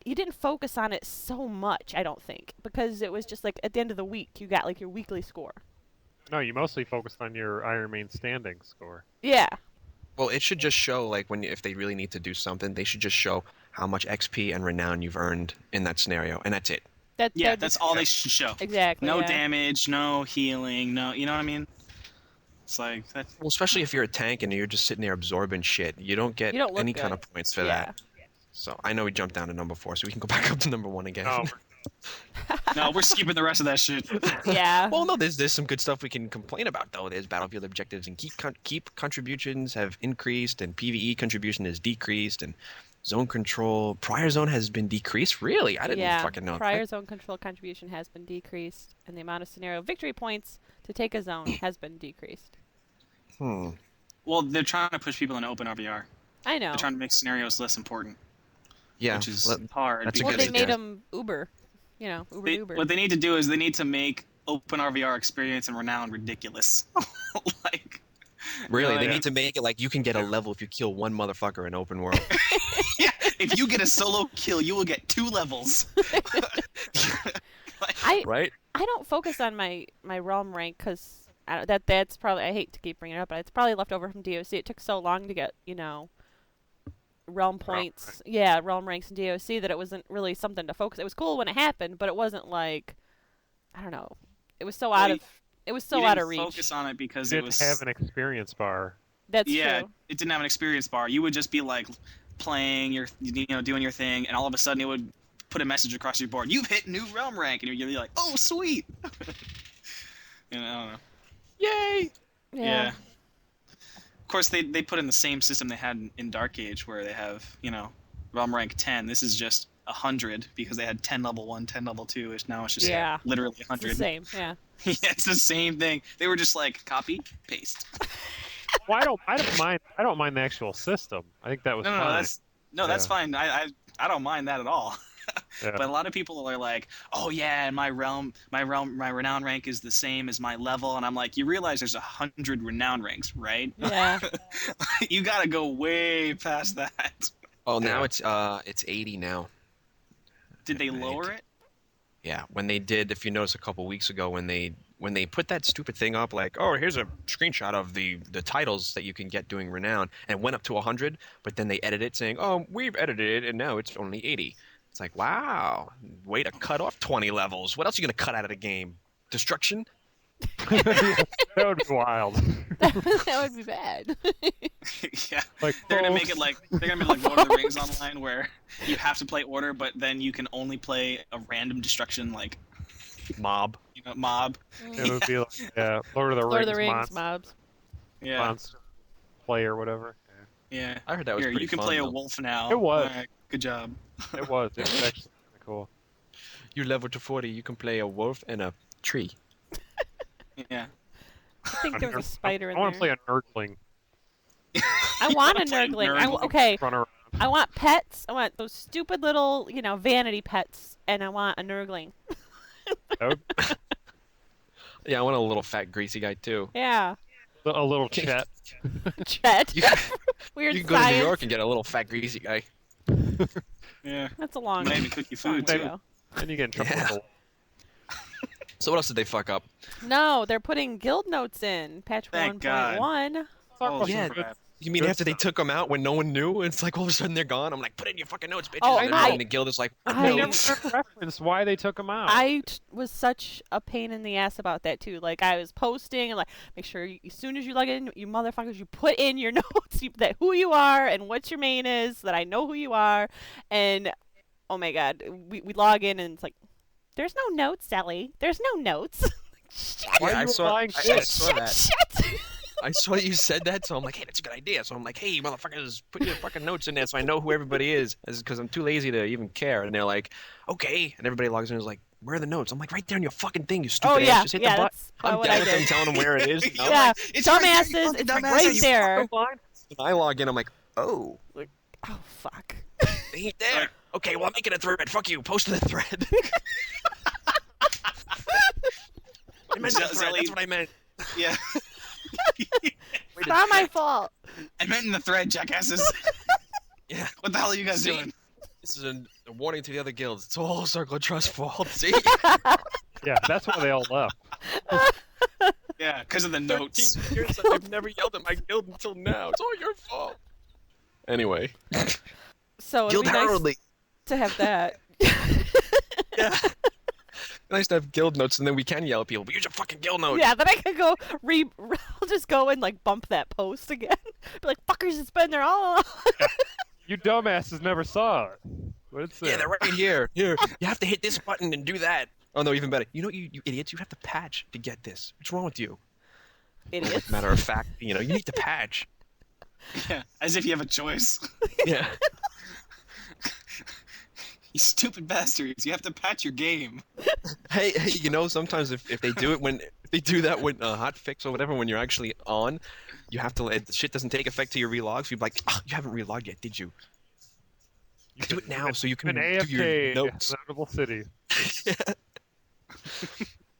you didn't focus on it so much, I don't think, because it was just like at the end of the week, you got like your weekly score. No, you mostly focused on your Iron Main standing score. Yeah. Well, it should just show like if they really need to do something, they should just show how much XP and renown you've earned in that scenario, and that's it. Yeah, that's all they should show. Exactly. No yeah. damage, no healing, no, you know what I mean? It's like that's Well, especially if you're a tank and you're just sitting there absorbing shit, you don't get You don't look any kind good. of points for Yeah. that. So I know we jumped down to number 4, so we can go back up to number 1 again. Oh, no, we're skipping the rest of that shit. Yeah. Well, no, there's some good stuff we can complain about though. There's battlefield objectives and keep contributions have increased, and PVE contribution has decreased, and zone control prior zone has been decreased. Really, I didn't fucking know. Prior zone control contribution has been decreased, and the amount of scenario victory points to take a zone has been decreased. Well, they're trying to push people into open RVR. I know. They're trying to make scenarios less important, Yeah, which is let- hard. that's a Well, good they idea. made them Uber. Uber. What they need to do is they need to make open RVR experience and renown ridiculous. Like, really, they yeah. need to make it like you can get a level if you kill one motherfucker in open world. yeah, if you get a solo kill, you will get 2 levels. Right? I don't focus on my realm rank because that's probably, I hate to keep bringing it up, but it's probably left over from DOC. It took so long to get realm points, realm ranks in DOC that it wasn't really something to focus. It was cool when it happened, but it wasn't like, I don't know. It was so out of reach. Focus on it because it didn't was have an experience bar. That's yeah, true. it didn't have an experience bar. You would just be like playing your, doing your thing, and all of a sudden it would put a message across your board. You've hit new realm rank, and you'd be like, oh sweet. I don't know. Yay! Yeah. Of course, they put in the same system they had in Dark Age, where they have realm rank 10. This is just 100 because they had 10 level 1, 10 level 2. Now it's just literally It's 100. the same, yeah. Yeah, it's the same thing. They were just like copy, paste. Well, I don't mind the actual system. I think that was fine. That's fine. I don't mind that at all. Yeah. But a lot of people are like, oh yeah, my renown rank is the same as my level, and I'm like, you realize there's 100 renown ranks, right? Yeah. You gotta go way past that. Oh, now it's 80 now. Did they lower it? Yeah, when they did, if you notice a couple weeks ago when when they put that stupid thing up, like, oh, here's a screenshot of the titles that you can get doing Renown, and it went up to 100, but then they edited it saying, oh, we've edited it, and now it's only 80. It's like, wow, way to cut off 20 levels. What else are you going to cut out of the game? Destruction? That would be wild. That would be bad. Yeah, Like, they're gonna make folks, it like Lord of the Rings Online, where you have to play order, but then you can only play a random destruction like Mob. mob. it would be like Lord of the Lord of the Rings, Rings mobs. Yeah, monster play or whatever. yeah. I heard that was Here, pretty you can fun, play a though. wolf now. It was. Alright, good job. It was actually kind of cool. You level to 40, you can play a wolf and a tree. Yeah. I think there was a spider in I want to there. play a nerdling. I want a Play nerdling. nerdling. Okay, Run around. I want pets. I want those stupid little, vanity pets, and I want a nerdling. That would- Yeah, I want a little fat, greasy guy, too. Yeah. a little chat. Chet. You, Weird you can go to science. New York and get a little fat, greasy guy. Yeah. That's a long Maybe cook you food Maybe. too. Then you get in trouble Yeah. with the So what else did they fuck up? No, they're putting guild notes in patch Thank God. 1.1. Oh, Yeah, crap. You mean Good after they stuff. took them out when no one knew? It's like all of a sudden they're gone. I'm like, put it in your fucking notes, bitches. Oh, and I- then the guild is like, I- They no. never referenced why they took them out. Was such a pain in the ass about that too. Like I was posting and like, make sure as soon as you log in, you motherfuckers, you put in your notes that who you are and what your main is, so that I know who you are. And oh my god, we log in and it's like, there's no notes, Sally. There's no notes. Shit. Why Yeah, are I you saw- lying I shit? saw that. Shit. I saw you said that, so I'm like, hey, that's a good idea. So I'm like, hey, motherfuckers, put your fucking notes in there so I know who everybody is, because I'm too lazy to even care. And they're like, okay. And everybody logs in and is like, where are the notes? I'm like, right there in your fucking thing, you stupid Oh ass. yeah, Just hit yeah, the button. that's I'm what down I with them did. telling them where it is. You know? Yeah, It's right there, you dumbasses, fucking it's dumbass. right You there. And I log in, I'm like, oh, Oh fuck. they ain't there. Okay, well, I'm making a thread. Fuck you. Post to the thread. I meant the thread. That's what I meant. Yeah. It's not my fault. I meant in the thread, jackasses. Yeah. What the hell are you guys See? doing? This is a warning to the other guilds. It's all Circle of Trust fault. See? Yeah, that's why they all left. Yeah, because of the notes. 13 years that I've never yelled at my guild until now. It's all your fault. Anyway. So it'd Guild be nice Heraldry. to have that. Yeah. Nice to have guild notes, and then we can yell at people. But use your fucking guild notes. Yeah, then I could go I'll just go and like bump that post again. Be like, fuckers, it's been there all along. You dumbasses never saw it. What's Yeah, it? they're right here. Here, you have to hit this button and do that. Oh no, even better. You know, you idiots, you have to patch to get this. What's wrong with you? Idiots. Matter of fact, you need to patch. Yeah, as if you have a choice. Yeah. You stupid bastards! You have to patch your game. Hey, sometimes if they do it if they do that with hot fix or whatever when you're actually on, you have to the shit doesn't take effect to your relogs. You're like, oh, you haven't relogged yet, did you? You Do it now so you can An do your AFK notes in Notable City.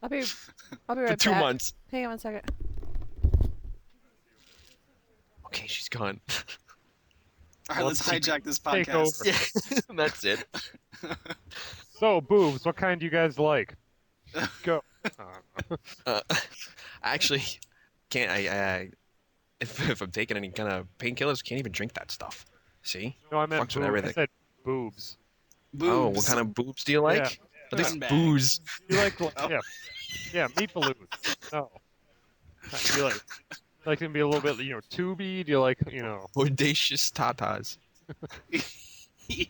I'll be right for back. 2 months. Hang on 1 second. Okay, she's gone. All right, let's hijack this take podcast. Yeah, that's it. So, boobs, what kind do you guys like? Go. I actually can't. If I'm taking any kind of painkillers, can't even drink that stuff. See? No, I meant Fucks with boobs. I everything. said boobs. Boobs. Oh, what kind of boobs do you like? Yeah. Are they Beanbag. booze? You like, Oh. yeah, meat balloons. No. You like them to be a little bit, tubey? Do you like, Audacious tatas. Yeah.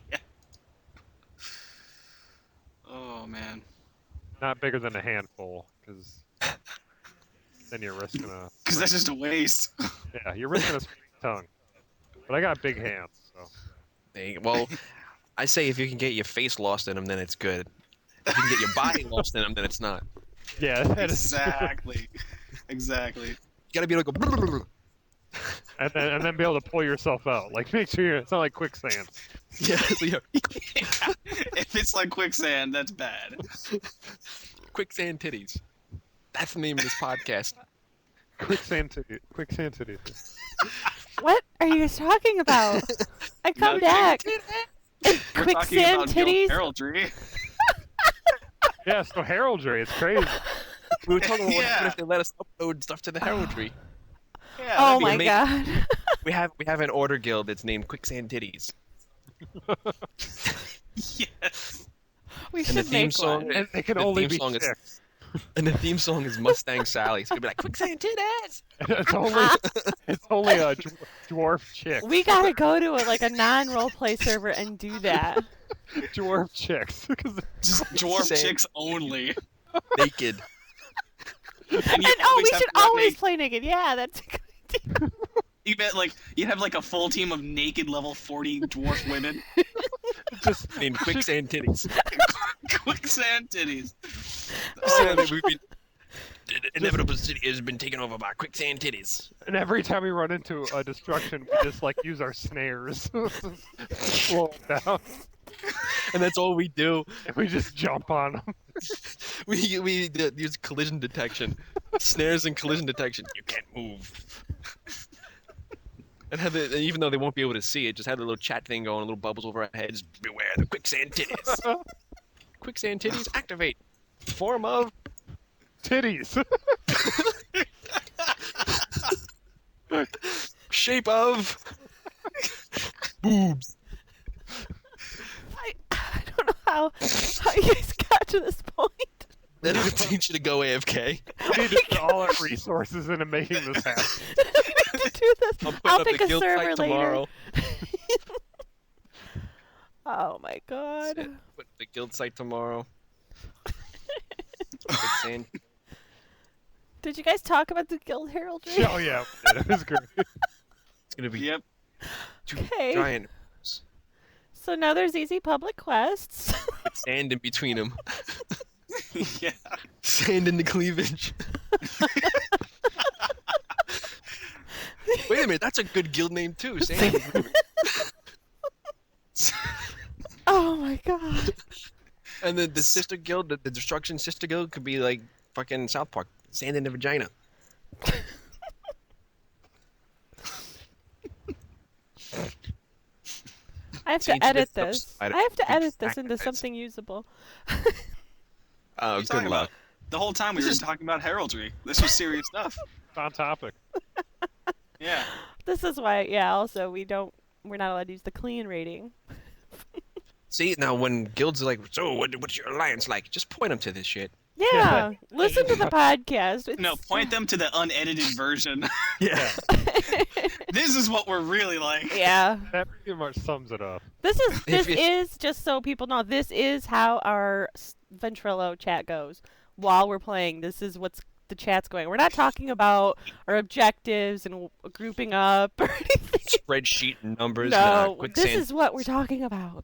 Oh man. not bigger than a handful, because then you're risking a. Because that's just a waste. Yeah, you're risking a spring tongue. But I got big hands, so. Well, I say if you can get your face lost in them, then it's good. If you can get your body lost in them, then it's not. Yeah, that is. Exactly. Exactly. You gotta be able to go. And then be able to pull yourself out. Like, make sure it's not like quicksand. Yeah, so you're If it's like quicksand, that's bad. quicksand titties. That's the name of this podcast. Quicksand titties. What are you guys talking about? I come Nothing. back. We're talking Quicksand about guild titties? heraldry. Yeah, so heraldry, it's crazy. We were talking about what Yeah. happened if they let us upload stuff to the heraldry. Yeah, Oh that'd be my amazing. god. We have an order guild that's named Quicksand Titties. Yes. We And the should theme make song- one. And they can The only theme be song is- chicks. And the theme song is Mustang Sally. So it'd be like Quicksand Titties. It's only a dwarf chick. We gotta go to a non-roleplay server and do that. Dwarf chicks. 'Cause Just dwarf Same. chicks only. Naked. And And you we have should to have always naked- play naked. Yeah, that's a good idea. You bet, you'd have a full team of naked level 40 dwarf women. just Named Quicksand Titties. Quicksand titties. Inevitable city has been taken over by Quicksand Titties. and every time we run into a destruction, we just use our snares. Slow them down. And that's all we do. And we just jump on them. We use collision detection. Snares and collision detection. You can't move. And even though they won't be able to see it, just have a little chat thing going, little bubbles over our heads. Beware the Quicksand Titties. Quicksand Titties activate. Form of Titties. shape of boobs. I don't know how you guys got to this point. Then I'll teach you to go AFK. We need to put all our resources into making this happen. We need to do this. I'm putting I'll up pick the a guild server site later. tomorrow. Oh my god. Put the guild site tomorrow. Quicksand. Did you guys talk about the guild heraldry? Oh yeah, it was great. It's gonna be Yep. two Okay. giant So now there's easy public quests. with sand in between them. Yeah. Sand in the cleavage. Wait a minute, that's a good guild name too. Sand in the cleavage. Oh my god. And the sister guild, the destruction sister guild, could be like fucking South Park. Sand in the vagina. I have Change to edit this up this. side I have to of edit things this into backwards. something usable. Oh, you good talking luck. The whole time we were talking about heraldry. This was serious stuff. On topic. Yeah. This is why, yeah, also we're not allowed to use the clean rating. See, now when guilds are like, so what's your alliance like? Just point them to this shit. Yeah, listen to the podcast. It's, No, point them to the unedited version. Yeah. This is what we're really like. Yeah. That pretty much sums it up. This If it- is just so people know, this is how our Ventrilo chat goes while we're playing. This is what's the chat's going. We're not talking about our objectives and grouping up or anything. Spreadsheet numbers. No, quicksand. this is what we're talking about.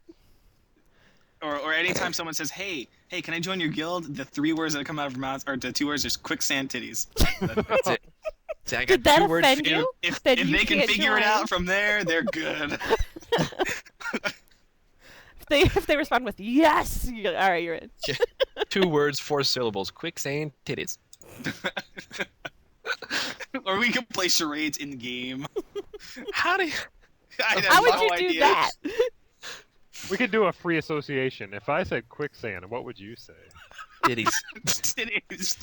Or anytime someone says, hey, can I join your guild? The 3 words that come out of your mouth, or the 2 words, just quicksand titties. That's it. See, I got Did that 2 words offend for you? If That they you can can't figure it join? out from there, they're good. If they respond with yes, all right, you're in. 2 words, 4 syllables. Quicksand titties. Or we can play charades in game. How do you... I have How would no you do idea. that? We could do a free association. If I said quicksand, what would you say? Titties. Titties.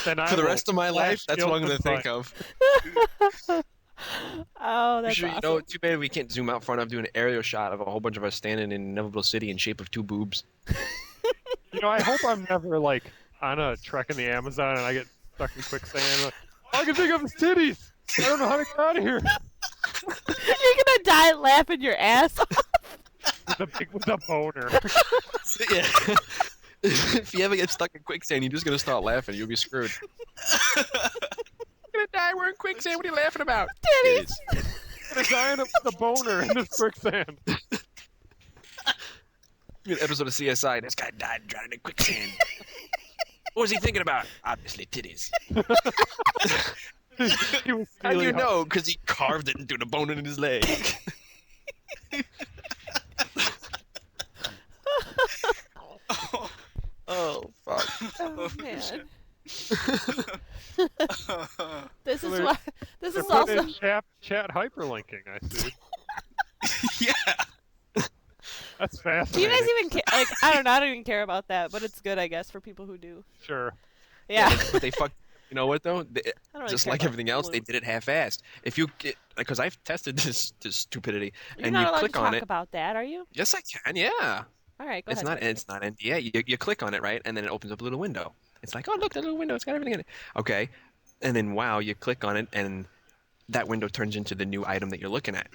Then I For the will rest of my life, flash that's what I'm guild going to invite. think of. Oh, that's Sure, awesome. you know, too bad we can't zoom out front. I'm doing an aerial shot of a whole bunch of us standing in Inevitable City in shape of 2 boobs. You know, I hope I'm never on a trek in the Amazon and I get stuck in quicksand. All I can think of is titties. I don't know how to get out of here. You're gonna die laughing your ass off. With a boner. Yeah. If you ever get stuck in quicksand, you're just going to start laughing. You'll be screwed. I'm going to die. We're in quicksand. What are you laughing about? Titties. I'm dying with a boner in this quicksand. An episode of CSI. This guy died drowning in quicksand. What was he thinking about? Obviously, titties. He was How do you stealing know? Because he carved it into the bone in his leg. Oh, fuck. Oh man. This is They're- why. This They're is putting also. in chat hyperlinking, I see. Yeah. That's Do you fascinating. guys even care? I don't know. I don't even care about that, but it's good, I guess, for people who do. Sure. Yeah. But they fuck. You know what though? I don't really Just care like about everything else, they loot. did it half-assed. If you get, because I've tested this stupidity, You're and not you allowed to click on talk it. about that, are you? Yes, I can. Yeah. All right, go It's ahead. not NDA. You click on it, right, and then it opens up a little window. It's like, oh look, that little window. It's got everything in it. Okay, and then wow, you click on it, and that window turns into the new item that you're looking at.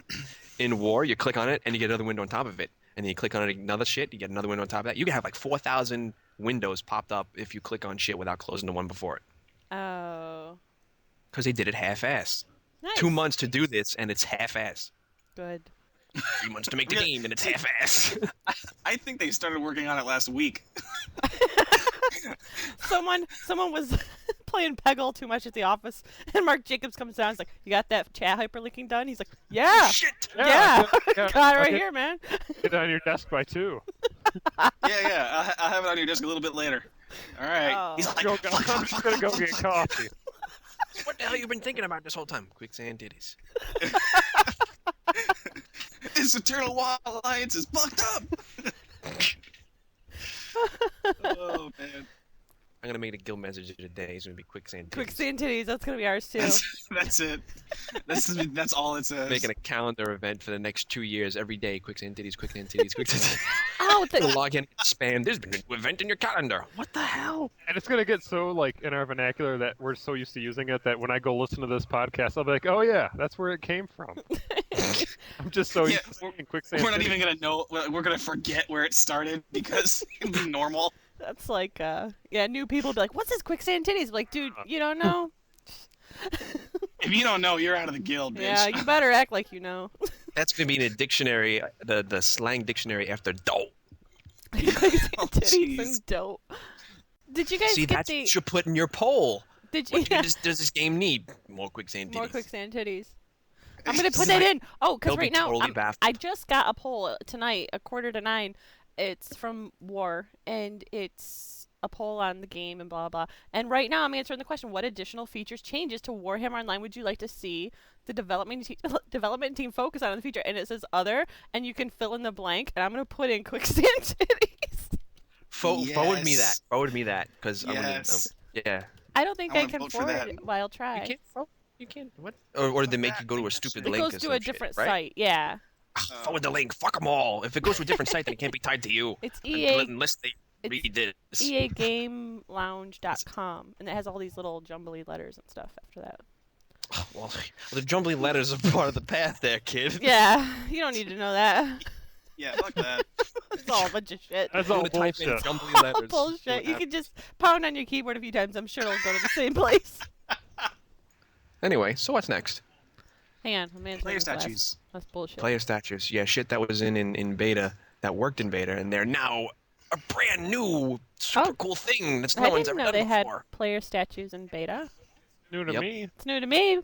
In War, you click on it, and you get another window on top of it, and then you click on it, another shit, you get another window on top of that. You can have like 4,000 windows popped up if you click on shit without closing the one before it. Oh, Because they did it half-assed. nice. 2 months to do this, and it's half-assed. Good. 3 months to make the Really? game, and it's half-assed. I think they started working on it last week. Someone was playing Peggle too much at the office, and Mark Jacobs comes down. He's like, "You got that chat hyperlinking done?" He's like, "Yeah, Shit! yeah, yeah, got it right okay. here, man." Get it on your desk by 2. Yeah. I'll have it on your desk a little bit later. All right. Oh. He's like, I'm fuck. just gonna go get coffee. What the hell you been thinking about this whole time? Quicksand titties. This Eternal Wild Alliance is fucked up. Oh man. I'm gonna make a guild message of the day. It's gonna be quicksand titties. Quicksand titties. That's gonna be ours too. That's it. That's all it says. Making a calendar event for the next 2 years every day. Quicksand titties, quicksand titties, quicksand titties. Oh, You'll log in, spam. There's been a new event in your calendar. What the hell? And it's gonna get so like in our vernacular that we're so used to using it that when I go listen to this podcast, I'll be like, "Oh yeah, that's where it came from." I'm just so Yeah, used to saying quicksand. We're not titties. even gonna know. We're gonna forget where it started because it'll be normal. That's like, new people be like, "What's this quicksand titties?" Like, dude, you don't know? If you don't know, you're out of the guild, bitch. Yeah, you better act like you know. That's gonna be in a dictionary, the slang dictionary after dope. Quicksand Oh, titties jeez. and dope. Did you guys See, get that's the? what you put in your poll. Did you? What does this game need? More quicksand titties. More quicksand titties. I'm gonna put that in. Oh, because They'll be right now totally baffled. I just got a poll tonight, 8:45. It's from War, and it's a poll on the game and blah blah. And right now I'm answering the question: what additional features, changes to Warhammer Online would you like to see the development team focus on in the future? And it says other, and you can fill in the blank. And I'm gonna put in quicksand titties. Forward me Yes. that. Forward me that, because Yes. yeah. I don't think I I wanna can vote for forward that. it. Well, I'll try. You can't. You can't. What? Or did they make you go to a stupid It link? goes or to some a shit, different right? site. Yeah. Forward the link. Fuck them all. If it goes to a different site, then it can't be tied to you. It's EA. Unless they It's read this. EAGameLounge.com, and it has all these little jumbly letters and stuff after that. Well, the jumbly letters are part of the path there, kid. Yeah, you don't need to know that. Yeah, fuck that. It's all a bunch of shit. That's I'm all gonna type in bullshit. jumbly letters. Bullshit. You can just pound on your keyboard a few times. I'm sure it'll go to the same place. Anyway, so what's next? Hang on, let me answer Player this last. statues. That's bullshit. Player statues. Yeah, shit that was in beta, that worked in beta, and they're now a brand new, super Oh. cool thing that's I no one's didn't ever know done they had before. player statues in beta. New to Yep. me. It's new to me.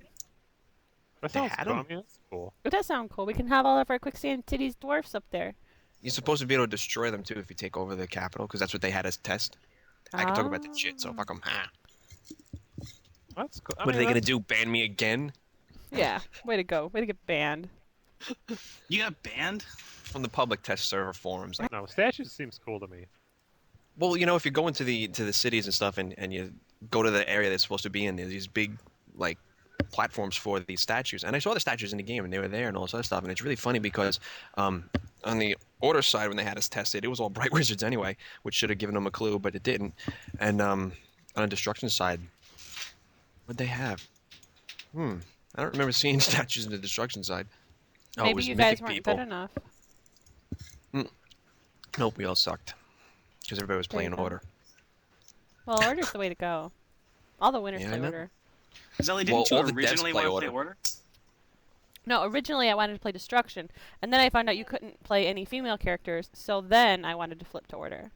That They sounds had cool. 'em. I mean, that's cool. It does sound cool. We can have all of our quicksand titties dwarfs up there. You're supposed to be able to destroy them too if you take over the capital, because that's what they had as test. I can talk about that shit, so fuck them. That's cool. What are they gonna do? Ban me again Yeah, way to go. Way to get banned. You got banned? from the public test server forums? Like, No, statues seems cool to me. well, you know, if you go into the cities and stuff, and you go to the area that's supposed to be in, there's these big like platforms for these statues, and I saw the statues in the game, and they were there and all this other stuff, and it's really funny because on the order side, when they had us tested, it was all bright wizards anyway, which should have given them a clue, but it didn't. And on the destruction side, what'd they have? I don't remember seeing statues in the destruction side. Oh, it Maybe was you mythic guys weren't people. good enough. Nope, we all sucked because everybody was There you playing go. order. Well, order's the way to go. All the winners Yeah, I play know. order. Zelly, Well, didn't you all the devs originally play want to play order. order? No, originally I wanted to play destruction, and then I found out you couldn't play any female characters, so then I wanted to flip to order.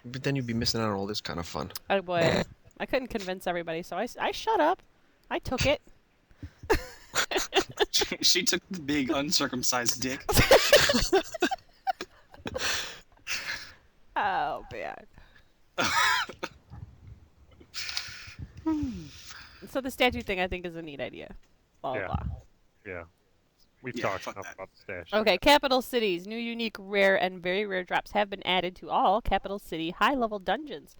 But then you'd be missing out on all this kind of fun. I would. I couldn't convince everybody, so I shut up. I took it. She took the big uncircumcised dick. Oh, man. So the statue thing I think is a neat idea. Blah, blah, Yeah. blah. Yeah. We've Yeah, talked fuck enough that. about the stash. Okay, capital cities. New, unique, rare, and very rare drops have been added to all capital city high-level dungeons,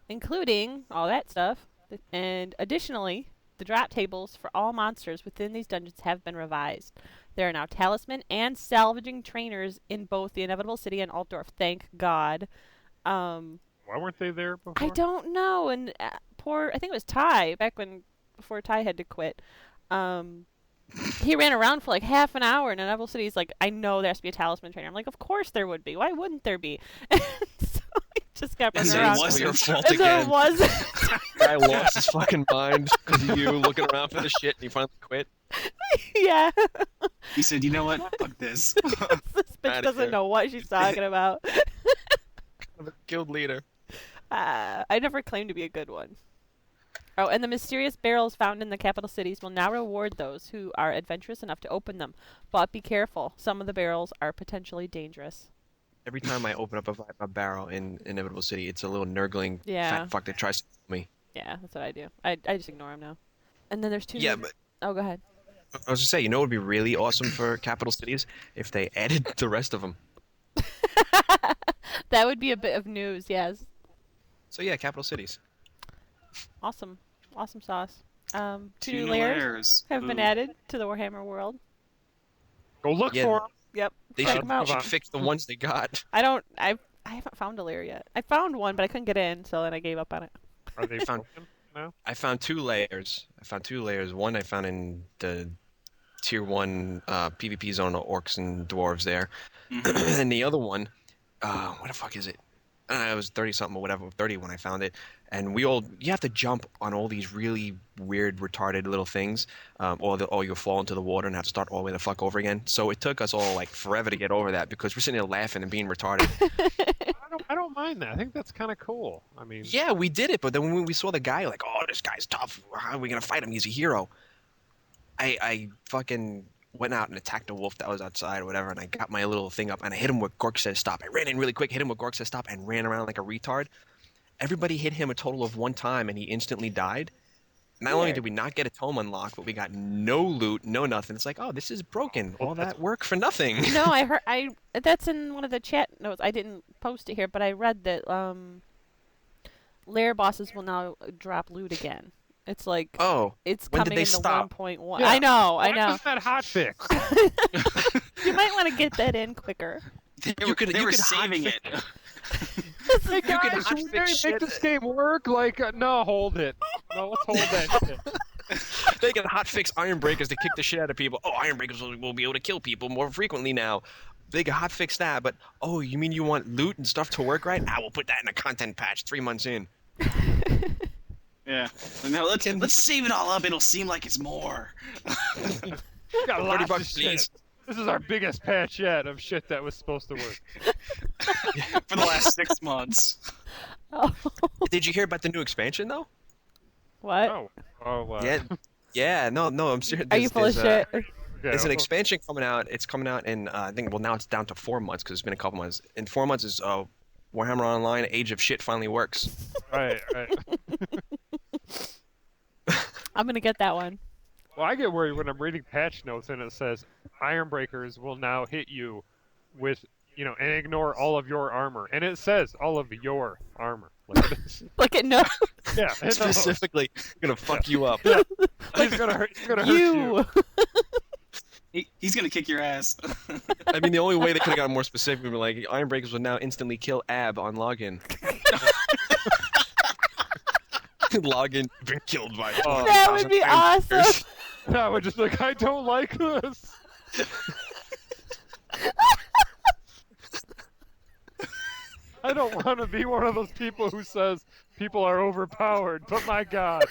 including all that stuff. And additionally, the drop tables for all monsters within these dungeons have been revised. There are now talisman and salvaging trainers in both the Inevitable City and Altdorf. Thank God. Why weren't they there before? I don't know. And I think it was Ty before Ty had to quit. He ran around for like half an hour, and Inevitable City. He's like, I know there has to be a talisman trainer. I'm like, of course there would be. Why wouldn't there be? So he just got And running there around. wasn't. Your fault And there again. was. Guy lost his fucking mind because of you looking around for the shit, and he finally quit. Yeah. He said, "You know what? Fuck this." This bitch Outta doesn't here. know what she's talking about. I'm a guild leader. I never claimed to be a good one. Oh, and the mysterious barrels found in the capital cities will now reward those who are adventurous enough to open them. But be careful. Some of the barrels are potentially dangerous. Every time I open up a barrel in Inevitable City, it's a little nurgling Yeah. fat fuck that tries to kill me. Yeah, that's what I do. I just ignore them now. And then there's two. Yeah, new- but Oh, go ahead. I was just saying, what would be really awesome for capital cities if they added the rest of them. That would be a bit of news, yes. So yeah, capital cities. Awesome. Awesome sauce. Two Two new new layers layers. have been Ooh. added to the Warhammer world. Go look Yeah. for 'em. Yep. They Check should, 'em out. should fix the ones they got. I haven't found a layer yet. I found one, but I couldn't get in, so then I gave up on it. Are they Found- broken now? I found 2 layers. One I found in the tier 1 PvP zone of orcs and dwarves there. Mhm. And the other one, what the fuck is it? It was 30 something or whatever, 30 when I found it. And you have to jump on all these really weird, retarded little things, or you'll fall into the water and have to start all the way the fuck over again. So it took us all like forever to get over that because we're sitting there laughing and being retarded. I don't mind that. I think that's kind of cool. I mean, Yeah, we did it, but then when we saw the guy, like, oh, this guy's tough. How are we gonna fight him? He's a hero. I fucking went out and attacked a wolf that was outside or whatever, and I got my little thing up and I hit him with Gork says stop. I ran in really quick, hit him with Gork says stop, and ran around like a retard. Everybody hit him a total of 1 time, and he instantly died. Not only did we not get a tome unlock, but we got no loot, no nothing. It's like, oh, this is broken. All that work for nothing. No, I heard. That's in one of the chat notes. I didn't post it here, but I read that lair bosses will now drop loot again. It's like Oh, it's when did coming they in the stop? 1.1. Yeah. I know. why I know. was that hot fix? You might want to get that in quicker. They You were, could- they you were could hot saving fix it. Hey could guys, hot should we fix make shit. this game work? Like, no, hold it. No, let's hold that shit. they can hotfix Iron Breakers to kick the shit out of people. Oh, Iron Breakers will be able to kill people more frequently now. They can hotfix that, but oh, you mean you want loot and stuff to work right? I will put that in a content patch 3 months in. Yeah. Now let's save it all up. It'll seem like it's more. We got lots of $30, shit. please. This is our biggest patch yet of shit that was supposed to work. For the last 6 months. Oh, Did you hear about the new expansion though? what? Oh, Yeah, no, I'm serious. Are you full of shit? There's an expansion coming out. It's coming out in I think now it's down to 4 months because it's been a couple months. In 4 months is Warhammer Online Age of Shit finally works. Right. I'm gonna get that one. Well, I get worried when I'm reading patch notes and it says Iron Breakers will now hit you with, and ignore all of your armor. And it says all of your armor. Like, Look at no. yeah, it knows. Specifically, gonna fuck you up. He's gonna hurt you. He's gonna kick your ass. I mean, the only way they could have gotten more specific would be like Iron Breakers will now instantly kill Ab on login. Login been killed by. Oh, That would be 1,000 Iron awesome. Breakers. I would just be like, I don't like this. I don't want to be one of those people who says people are overpowered, but my God.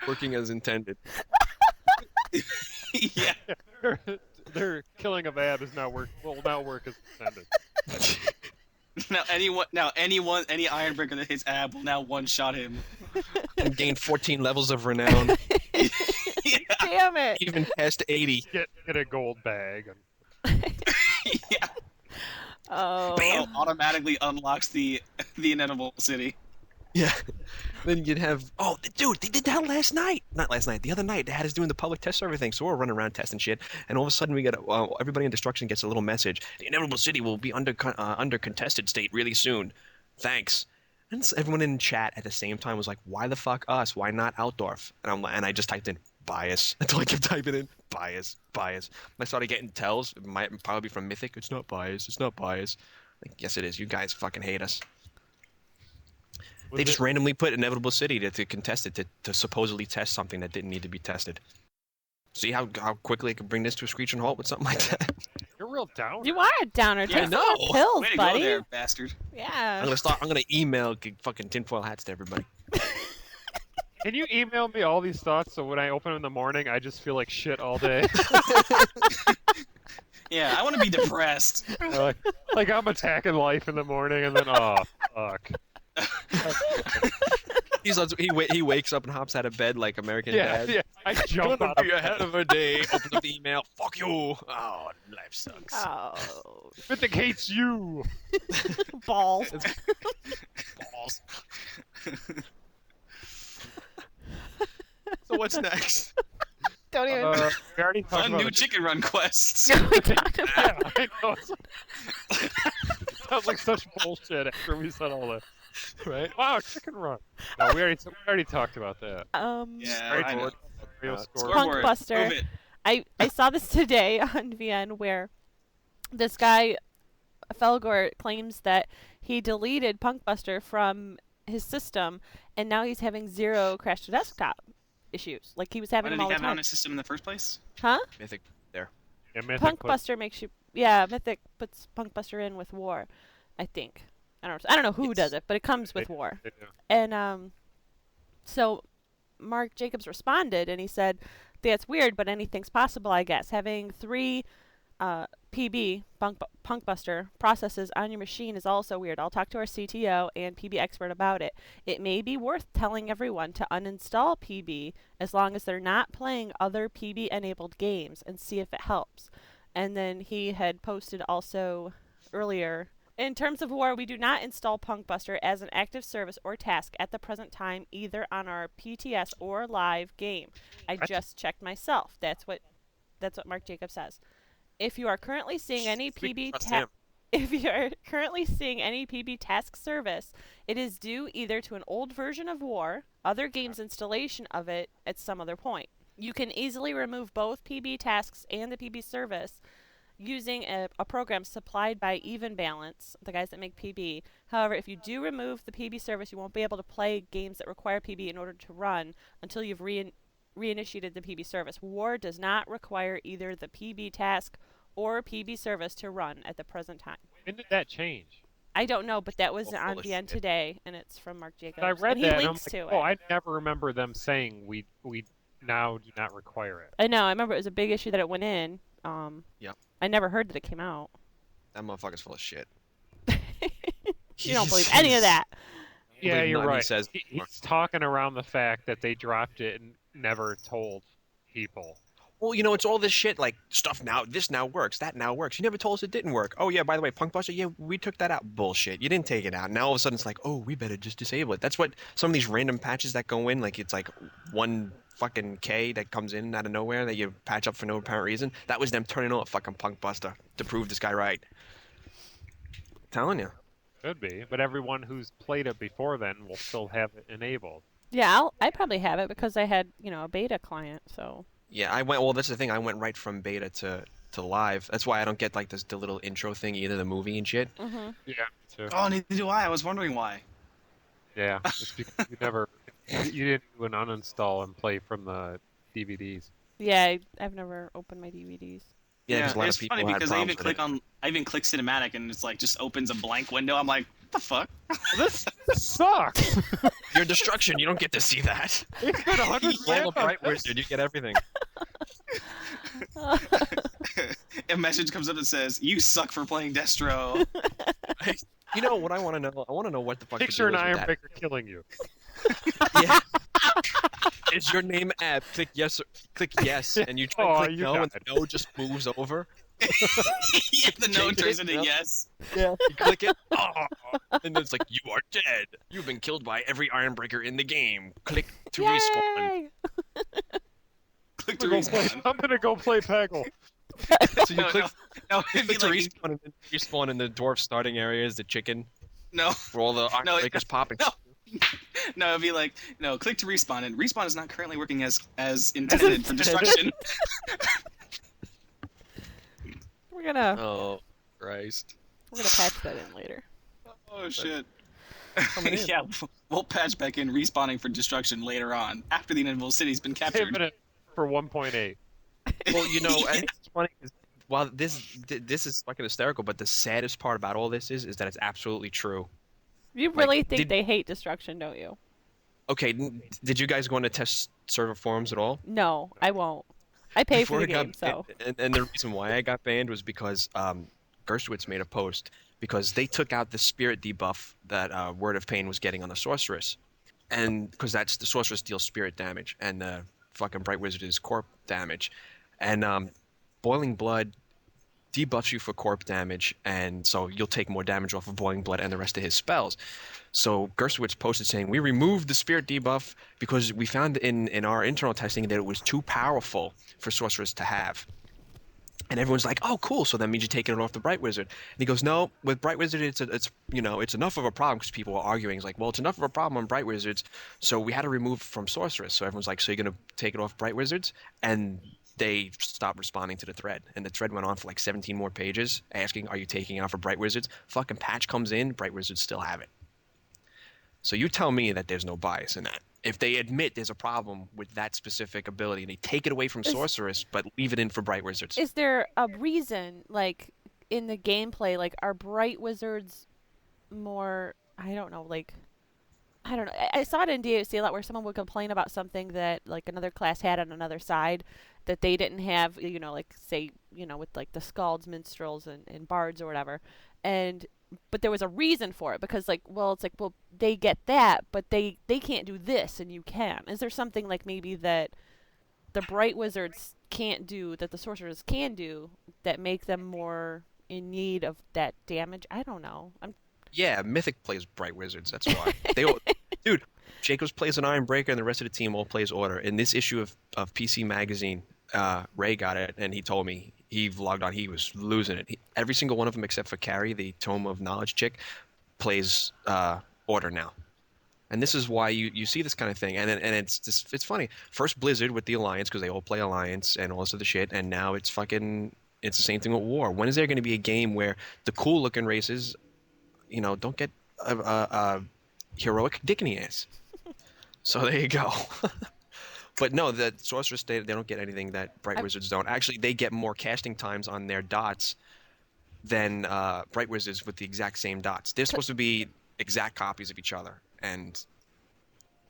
Working as intended. Yeah. Their killing of Ab is will now work as intended. Any Iron Breaker that hits Ab will now one-shot him. And gain 14 levels of renown, Yeah. Damn it. even past 80. Get a gold bag. Yeah. Oh. Bam! Automatically unlocks the inedible city. Yeah. Then you'd have, oh, dude, they did that last night. Not last night, the other night. They had us doing the public test server thing, so we're running around testing shit, and all of a sudden we get, everybody in destruction gets a little message. The inevitable city will be under contested state really soon. Thanks. And everyone in chat at the same time was like, why the fuck us? Why not Outdorf? And I just typed in bias until I kept typing in bias. And I started getting tells. It might probably be from Mythic. It's not bias. Like, yes, it is. You guys fucking hate us. They just randomly put inevitable city to contest it, to supposedly test something that didn't need to be tested. See how quickly I could bring this to a screeching halt with something like that? You're real down. You are a downer. Yeah, Take some more pills, Way to buddy. go there, bastard. Yeah. I'm gonna email fucking tinfoil hats to everybody. Can you email me all these thoughts so when I open them in the morning, I just feel like shit all day? Yeah, I want to be depressed. like I'm attacking life in the morning, and then oh fuck. He wakes up and hops out of bed like American Dad. Yeah. I jump Gonna out be ahead of a day. Open up the email. Fuck you. Oh, life sucks. Oh. Mythic hates you. Balls. Balls. So what's next? Don't even. We already talked Fun about new the- chicken run quests. we talked about Yeah, I know. Sounds like such bullshit after we said all that. Right? Wow, chicken run. No, we already talked about that. Yeah, I know. Real score. Scoreboard, Punkbuster. move it. I saw this today on VN where this guy, Felgor, claims that he deleted Punkbuster from his system, and now he's having 0 crash to desktop issues. Like he was Why having did them all he the have it on time. his system in the first place? Huh? Mythic there. Yeah, Mythic put- Punkbuster makes you. Yeah, Mythic puts Punkbuster in with War, I think. I don't know who does it, but it comes with War. they do. And so Mark Jacobs responded, and he said, "That's weird, but anything's possible, I guess. Having 3 PB Punkbuster processes on your machine is also weird. I'll talk to our CTO and PB expert about it. It may be worth telling everyone to uninstall PB as long as they're not playing other PB-enabled games and see if it helps." And then he had posted also earlier, in terms of War, we do not install Punkbuster as an active service or task at the present time, either on our PTS or live game. I just checked myself. That's what Mark Jacobs says. If you are currently seeing any PB if you are currently seeing any PB task service, it is due either to an old version of War, other games installation of it at some other point. You can easily remove both PB tasks and the PB service using a program supplied by Even Balance, the guys that make PB. However, if you do remove the PB service, you won't be able to play games that require PB in order to run until you've reinitiated the PB service. War does not require either the PB task or PB service to run at the present time. When did that change? I don't know, but that was Well, on full of VN shit. today, and it's from Mark Jacobs. I read and that, he and I'm links like, to oh, it. I never remember them saying we now do not require it. I know. I remember it was a big issue that it went in. Yep. I never heard that it came out. That motherfucker's full of shit. You don't believe any of that. Yeah, believe you're none he right. says. He's talking around the fact that they dropped it and never told people. Well, it's all this shit like stuff now. This now works. That now works. You never told us it didn't work. Oh yeah, by the way, Punkbuster. Yeah, we took that out. Bullshit. You didn't take it out. Now all of a sudden it's like, oh, we better just disable it. That's what some of these random patches that go in. Like it's like one fucking K that comes in out of nowhere that you patch up for no apparent reason. That was them turning on fucking Punkbuster to prove this guy right. Telling you. Could be, but everyone who's played it before then will still have it enabled. Yeah, I probably have it because I had, a beta client, so. Yeah, I went. Well, that's the thing. I went right from beta to live. That's why I don't get like the little intro thing either, the movie and shit. Mm-hmm. Yeah, too. Oh, neither do I. I was wondering why. Yeah, it's because you didn't do an uninstall and play from the DVDs. Yeah, I've never opened my DVDs. Yeah, 'cause a lot of it's people funny had because I problems with it. I even click cinematic and it's like just opens a blank window. I'm like, what the fuck? This sucks. Your destruction. You don't get to see that. It's been 100 Roll a grand bright on this. wizard. You get everything. A message comes up that says, "You suck for playing Destro." You know what I want to know? I want to know what the fuck. Picture an the deal is Iron with Picker killing you. that. Yeah. Is your name Ab? Click yes, and you try Oh, to click you no, got and the no just moves over. Yeah, the no Change turns it, into yep. yes. Yeah. You click it, and then it's like, you are dead. You've been killed by every Ironbreaker in the game. Click to respawn. Yay! Click to I'm gonna go play. respawn. I'm gonna go play Peggle. So you click, no, you it'd be click to like, respawn, and then respawn in the dwarf starting area is the chicken, no, where all the No, Ironbreakers popping. no. No, it'd be like, no, click to respawn, and respawn is not currently working as intended for destruction. We're gonna Oh, Christ. patch that in later. Oh shit. Coming in. Yeah, we'll patch back in respawning for destruction later on, after the inevitable city's been captured. Saving it for 1.8. Well, you know, and it's funny. While this is fucking hysterical, but the saddest part about all this is that it's absolutely true. You really Like, think did- they hate destruction, don't you? Okay, did you guys go on to test server forums at all? No, I won't. I pay for Before the it got game, so. and the reason why I got banned was because Gershwitz made a post because they took out the spirit debuff that Word of Pain was getting on the sorceress, and because that's the sorceress deals spirit damage and the fucking Bright Wizard is corp damage, and Boiling Blood debuffs you for corp damage, and so you'll take more damage off of Boiling Blood and the rest of his spells. So Gershwitz posted saying, we removed the spirit debuff because we found in our internal testing that it was too powerful for sorcerers to have. And everyone's like, oh, cool, so that means you're taking it off the Bright Wizard. And he goes, no, with Bright Wizard, it's enough of a problem, because people are arguing. It's like, well, it's enough of a problem on Bright Wizards, so we had to remove it from sorcerers. So everyone's like, so you're going to take it off Bright Wizards? And they stopped responding to the thread. And the thread went on for like 17 more pages, asking, are you taking it off for Bright Wizards? Fucking patch comes in, Bright Wizards still have it. So you tell me that there's no bias in that. If they admit there's a problem with that specific ability, and they take it away from sorceress, but leave it in for Bright Wizards. Is there a reason, like, in the gameplay, like, are Bright Wizards more, I don't know, like, I don't know. I saw it in DOC a lot where someone would complain about something that, like, another class had on another side that they didn't have, you know, like, say, you know, with, like, the Scalds, Minstrels, and Bards or whatever. But there was a reason for it, because, like, well, it's like, well, they get that, but they can't do this, and you can. Is there something, like, maybe that the Bright Wizards can't do that the Sorcerers can do that make them more in need of that damage? I don't know. Yeah, Mythic plays Bright Wizards, that's why. Dude, Jacobs plays an Iron Breaker, and the rest of the team all plays Order. In this issue of PC Magazine, Ray got it, and he told me, he vlogged on, he was losing it. Every single one of them except for Carrie, the Tome of Knowledge chick, plays Order now. And this is why you see this kind of thing. And it's funny. First Blizzard with the Alliance, because they all play Alliance and all this other shit, and now it's the same thing with War. When is there going to be a game where the cool looking races, you know, don't get a heroic dick in the ass? So there you go. But no, the Sorceress, they don't get anything that Bright Wizards don't. Actually, they get more casting times on their dots than Bright Wizards with the exact same dots. They're supposed to be exact copies of each other. And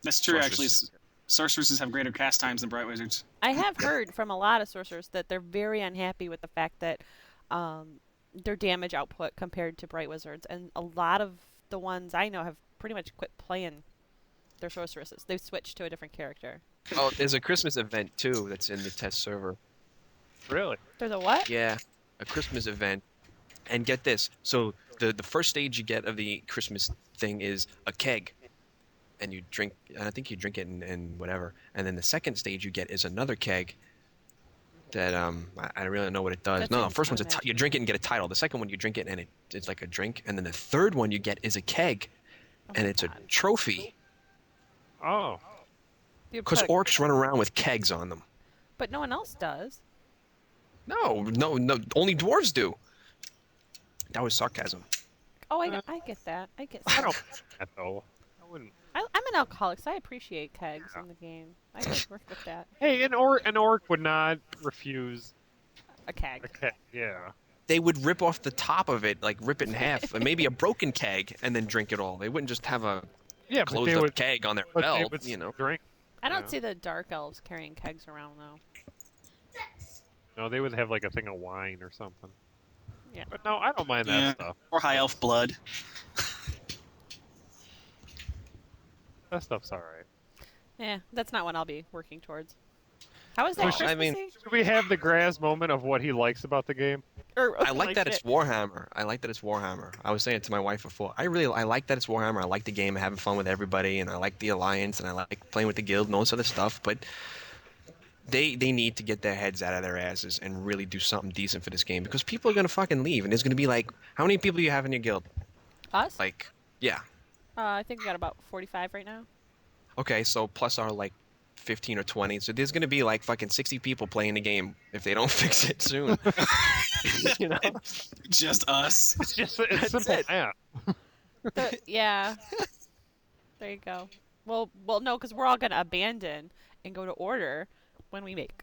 That's true, actually. Sorceresses- Sorceresses have greater cast times than Bright Wizards. I have heard from a lot of Sorcerers that they're very unhappy with the fact that their damage output compared to Bright Wizards. And a lot of the ones I know have pretty much quit playing their Sorceresses. They've switched to a different character. Oh, there's a Christmas event, too, that's in the test server. Really? There's a what? Yeah, a Christmas event. And get this. So the first stage you get of the Christmas thing is a keg. And you drink, and I think you drink it and whatever. And then the second stage you get is another keg that I don't really know what it does. That No, sounds first one's fun, you drink it and get a title. The second one you drink it and it's like a drink. And then the third one you get is a keg. Oh And my it's a God. trophy. Oh. You Because put a- orcs run around with kegs on them. But no one else does. No, only dwarves do. That was sarcasm. Oh, I get that. I get I that. don't that though. I wouldn't. I'm an alcoholic, so I appreciate kegs in the game. I could work with that. Hey, an orc would not refuse A keg. a keg. Yeah. They would rip off the top of it, like rip it in half, and maybe a broken keg, and then drink it all. They wouldn't just have a Yeah, but closed they up would. keg on their But they belt, would you know. drink. I don't Yeah. see the dark elves carrying kegs around though. No, they would have like a thing of wine or something. Yeah. But no, I don't mind that Yeah. stuff. Or High Elf blood. That stuff's alright. Yeah, that's not what I'll be working towards. How is that Which, Christmassy? I mean- Should we have the Graz moment of what he likes about the game? Or I like that shit. it's Warhammer. I like that it's Warhammer. I was saying it to my wife before. I like that it's Warhammer. I like the game, having fun with everybody, and I like the alliance, and I like playing with the guild and all this other stuff. But they need to get their heads out of their asses and really do something decent for this game because people are gonna fucking leave, and there's gonna be like, how many people do you have in your guild? Us? Like, yeah. I think we got about 45 right now. Okay, so plus our like 15 or 20. So there's gonna be like fucking 60 people playing the game if they don't fix it soon. You know? Just us. It's simple it. math. Yeah. There you go. Well, no, because we're all gonna abandon and go to order when we make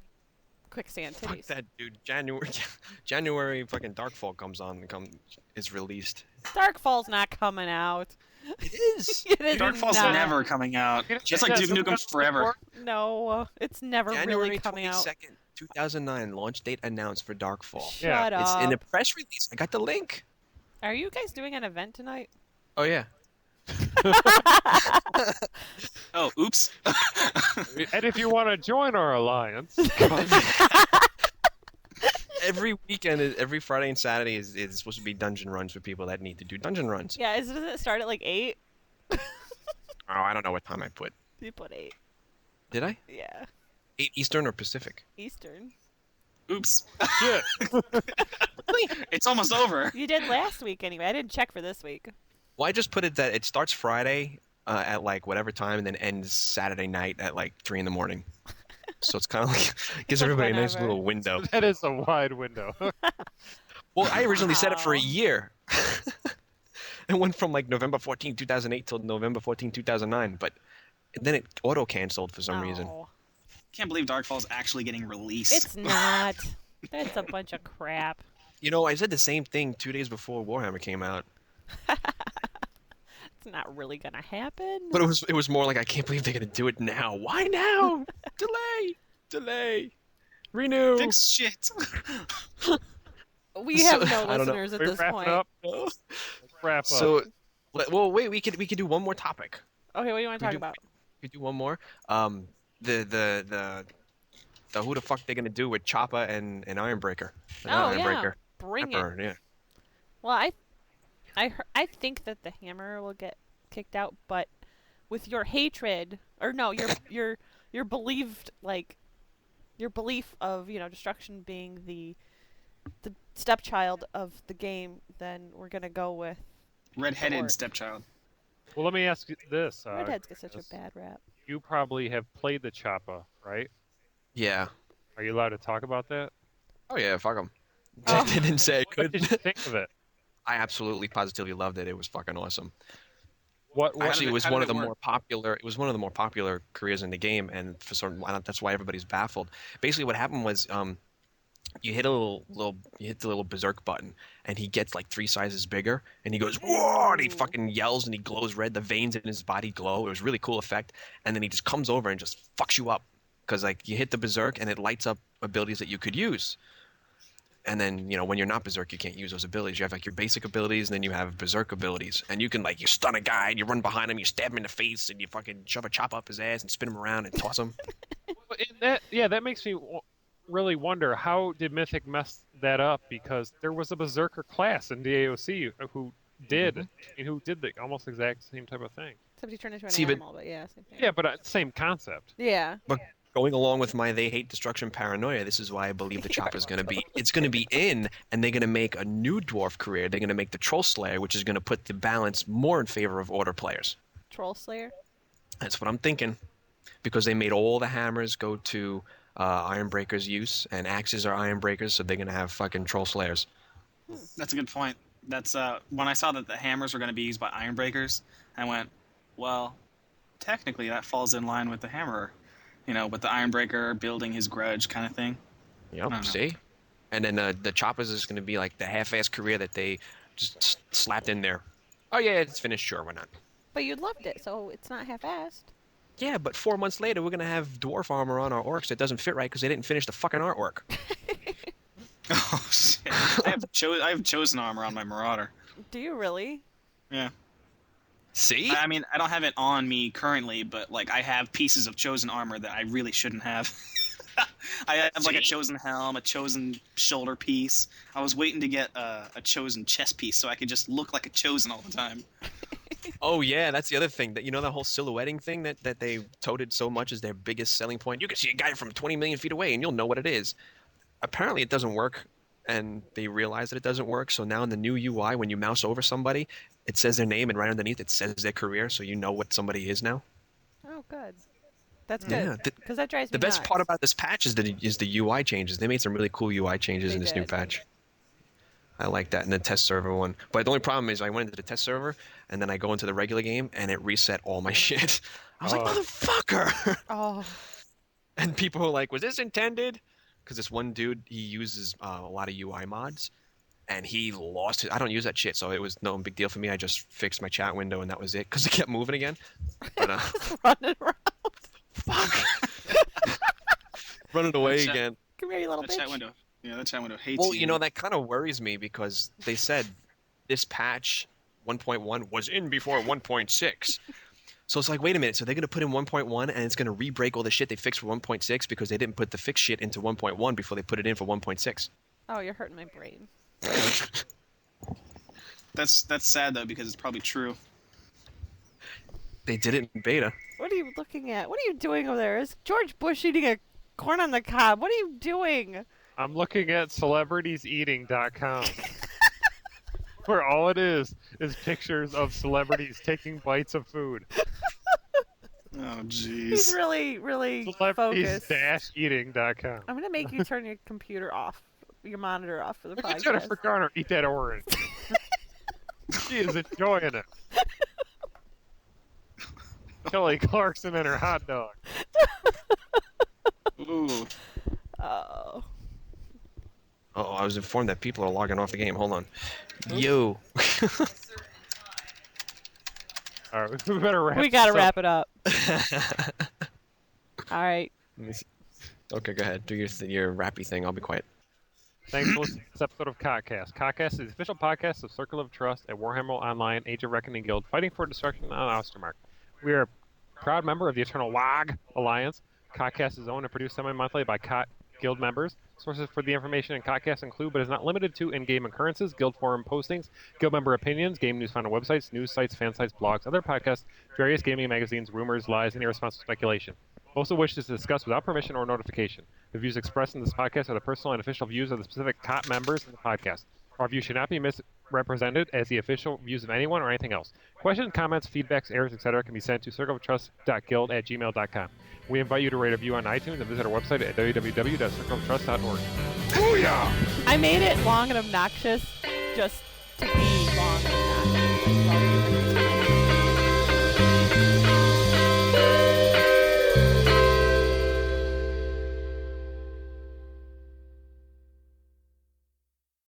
quicksand Fuck titties. that, dude. January fucking Darkfall comes on and is released. Darkfall's not coming out. It is. It is Darkfall's not. never coming out. Just like Duke Nukem Forever. No, it's never January really coming out. 22nd, 2009, launch date announced for Darkfall. Shut up. It's in the press release. I got the link. Are you guys doing an event tonight? Oh yeah. Oh, oops. And if you want to join our alliance, Every weekend, every Friday and Saturday is supposed to be dungeon runs for people that need to do dungeon runs. Yeah, doesn't it start at like 8? Oh, I don't know what time I put. You put 8. Did I? Yeah. 8 Eastern or Pacific? Eastern. Oops. shit. It's almost over. You did last week anyway. I didn't check for this week. Well, I just put it that it starts Friday at like whatever time and then ends Saturday night at like 3 in the morning. So it's kind of like gives Like everybody a nice whenever. little window. That is a wide window. Well, I originally set it for a Wow. year. It went from like November 14, 2008 till November 14, 2009, but then it auto canceled for some reason. Oh. Can't believe Darkfall's actually getting released. It's not. It's a bunch of crap. You know, I said the same thing 2 days before Warhammer came out, It's not really gonna happen. but it was more like I can't believe they're gonna do it now. Why now? Delay, renew. Fix shit. We have So- no I don't know. listeners at We this wrap point. it up. Let's wrap up. So, well, wait, we could do one more topic. Okay, what do you want to We talk do- about? We could do one more. The who the fuck they're gonna do with Choppa and Ironbreaker? Oh, yeah. Ironbreaker. Bring it. Pepper, yeah. Well, I think that the hammer will get kicked out, but with your hatred, or no, your believed your belief of destruction being the stepchild of the game, then we're gonna go with Red-headed Sword. stepchild. Well, let me ask you this. redheads get such a Chris. bad rap. You probably have played the Choppa, right? Yeah. Are you allowed to talk about that? Oh yeah, fuck them. Oh. They didn't say I What could. did you think of it? I absolutely, positively loved it. It was fucking awesome. What Actually, it was how one did of the it work? more popular. It was one of the more popular careers in the game, and for some, that's why everybody's baffled. Basically, what happened was, you hit you hit the little berserk button, and he gets like 3 sizes bigger, and he goes whoa, and he fucking yells, and he glows red. The veins in his body glow. It was a really cool effect, and then he just comes over and just fucks you up, because like you hit the berserk, and it lights up abilities that you could use. And then, when you're not berserk, you can't use those abilities. You have like your basic abilities, and then you have berserk abilities. And you can you stun a guy, and you run behind him, you stab him in the face, and you fucking shove a chop up his ass and spin him around and toss him. That makes me really wonder, how did Mythic mess that up? Because there was a berserker class in DAOC who did the almost exact same type of thing. Except he turned into an See, but- animal, but yeah, same thing. Yeah, but same concept. Yeah. But going along with my they hate destruction paranoia, this is why I believe the chop is going to be. It's going to be in, and they're going to make a new dwarf career. They're going to make the Troll Slayer, which is going to put the balance more in favor of order players. Troll Slayer. That's what I'm thinking, because they made all the hammers go to Ironbreaker's use, and axes are Ironbreakers, so they're going to have fucking Troll Slayers. That's a good point. That's when I saw that the hammers were going to be used by Ironbreakers, I went, well, technically that falls in line with the hammerer. With the Ironbreaker building his grudge kind of thing. I don't know. Yep, see? And then the Choppers is going to be like the half-ass career that they just slapped in there. Oh yeah, it's finished, sure, why not? But you loved it, so it's not half-assed. Yeah, but 4 months later, we're going to have dwarf armor on our orcs that doesn't fit right because they didn't finish the fucking artwork. Oh shit! I have chosen armor on my Marauder. Do you really? Yeah. See? I mean, I don't have it on me currently, but I have pieces of chosen armor that I really shouldn't have. I have like a chosen helm, a chosen shoulder piece. I was waiting to get a chosen chest piece so I could just look like a chosen all the time. Oh yeah, that's the other thing. That the whole silhouetting thing that they touted so much as their biggest selling point. You can see a guy from 20 million feet away and you'll know what it is. Apparently it doesn't work, and they realize that it doesn't work. So now in the new UI, when you mouse over somebody, it says their name and right underneath it says their career, so you know what somebody is now. Oh, good. That's Yeah, good. Because that drives me The best nuts. part about this patch is the UI changes. They made some really cool UI changes They in this new did. patch. I like that in the test server one. But the only problem is I went into the test server and then I go into the regular game and it reset all my shit. I was like, motherfucker! Oh. And people were like, was this intended? Because this one dude, he uses a lot of UI mods and he lost it. I don't use that shit, so it was no big deal for me. I just fixed my chat window and that was it because it kept moving again. But, Running around. fuck! Running away again. Come here, you little That bitch. chat window. Yeah, that chat window hates Well, you. that kind of worries me because they said this patch 1.1 was in before 1.6. So it's like, wait a minute. So they're going to put in 1.1 and it's going to re-break all the shit they fixed for 1.6 because they didn't put the fixed shit into 1.1 before they put it in for 1.6. Oh, you're hurting my brain. That's sad though because it's probably true. They did it in beta. What are you looking at? What are you doing over there? Is George Bush eating a corn on the cob? What are you doing? I'm looking at celebritieseating.com, where all it is pictures of celebrities taking bites of food. Oh He's jeez. really, really focused. Celebrities-eating.com. I'm gonna make you turn your computer off, your monitor off for the Look at podcast. Jennifer Garner eat that orange. She is enjoying it. Kelly Clarkson and her hot dog. Ooh. Oh. Oh, I was informed that people are logging off the game. Hold on. Yo. All right, we better wrap. We gotta this up. wrap it up. All right. Let me see. Okay, go ahead. Do your rappy thing. I'll be quiet. Thanks for listening to this episode of CoTCast. CoTCast is the official podcast of Circle of Trust at Warhammer Online, Age of Reckoning Guild, fighting for destruction on Ostermark. We are a proud member of the Eternal WAG Alliance. CoTCast is owned and produced semi-monthly by Guild members. Sources for the information in CoTCast include, but is not limited to, in-game occurrences, Guild forum postings, Guild member opinions, game news found on websites, news sites, fan sites, blogs, other podcasts, various gaming magazines, rumors, lies, and irresponsible speculation. Most of which is discussed without permission or notification. The views expressed in this podcast are the personal and official views of the specific COT members in the podcast. Our views should not be misrepresented as the official views of anyone or anything else. Questions, comments, feedbacks, errors, etc. can be sent to circleoftrust.guild@gmail.com. We invite you to rate a review on iTunes and visit our website at www.circleoftrust.org. Booyah! I made it long and obnoxious just to be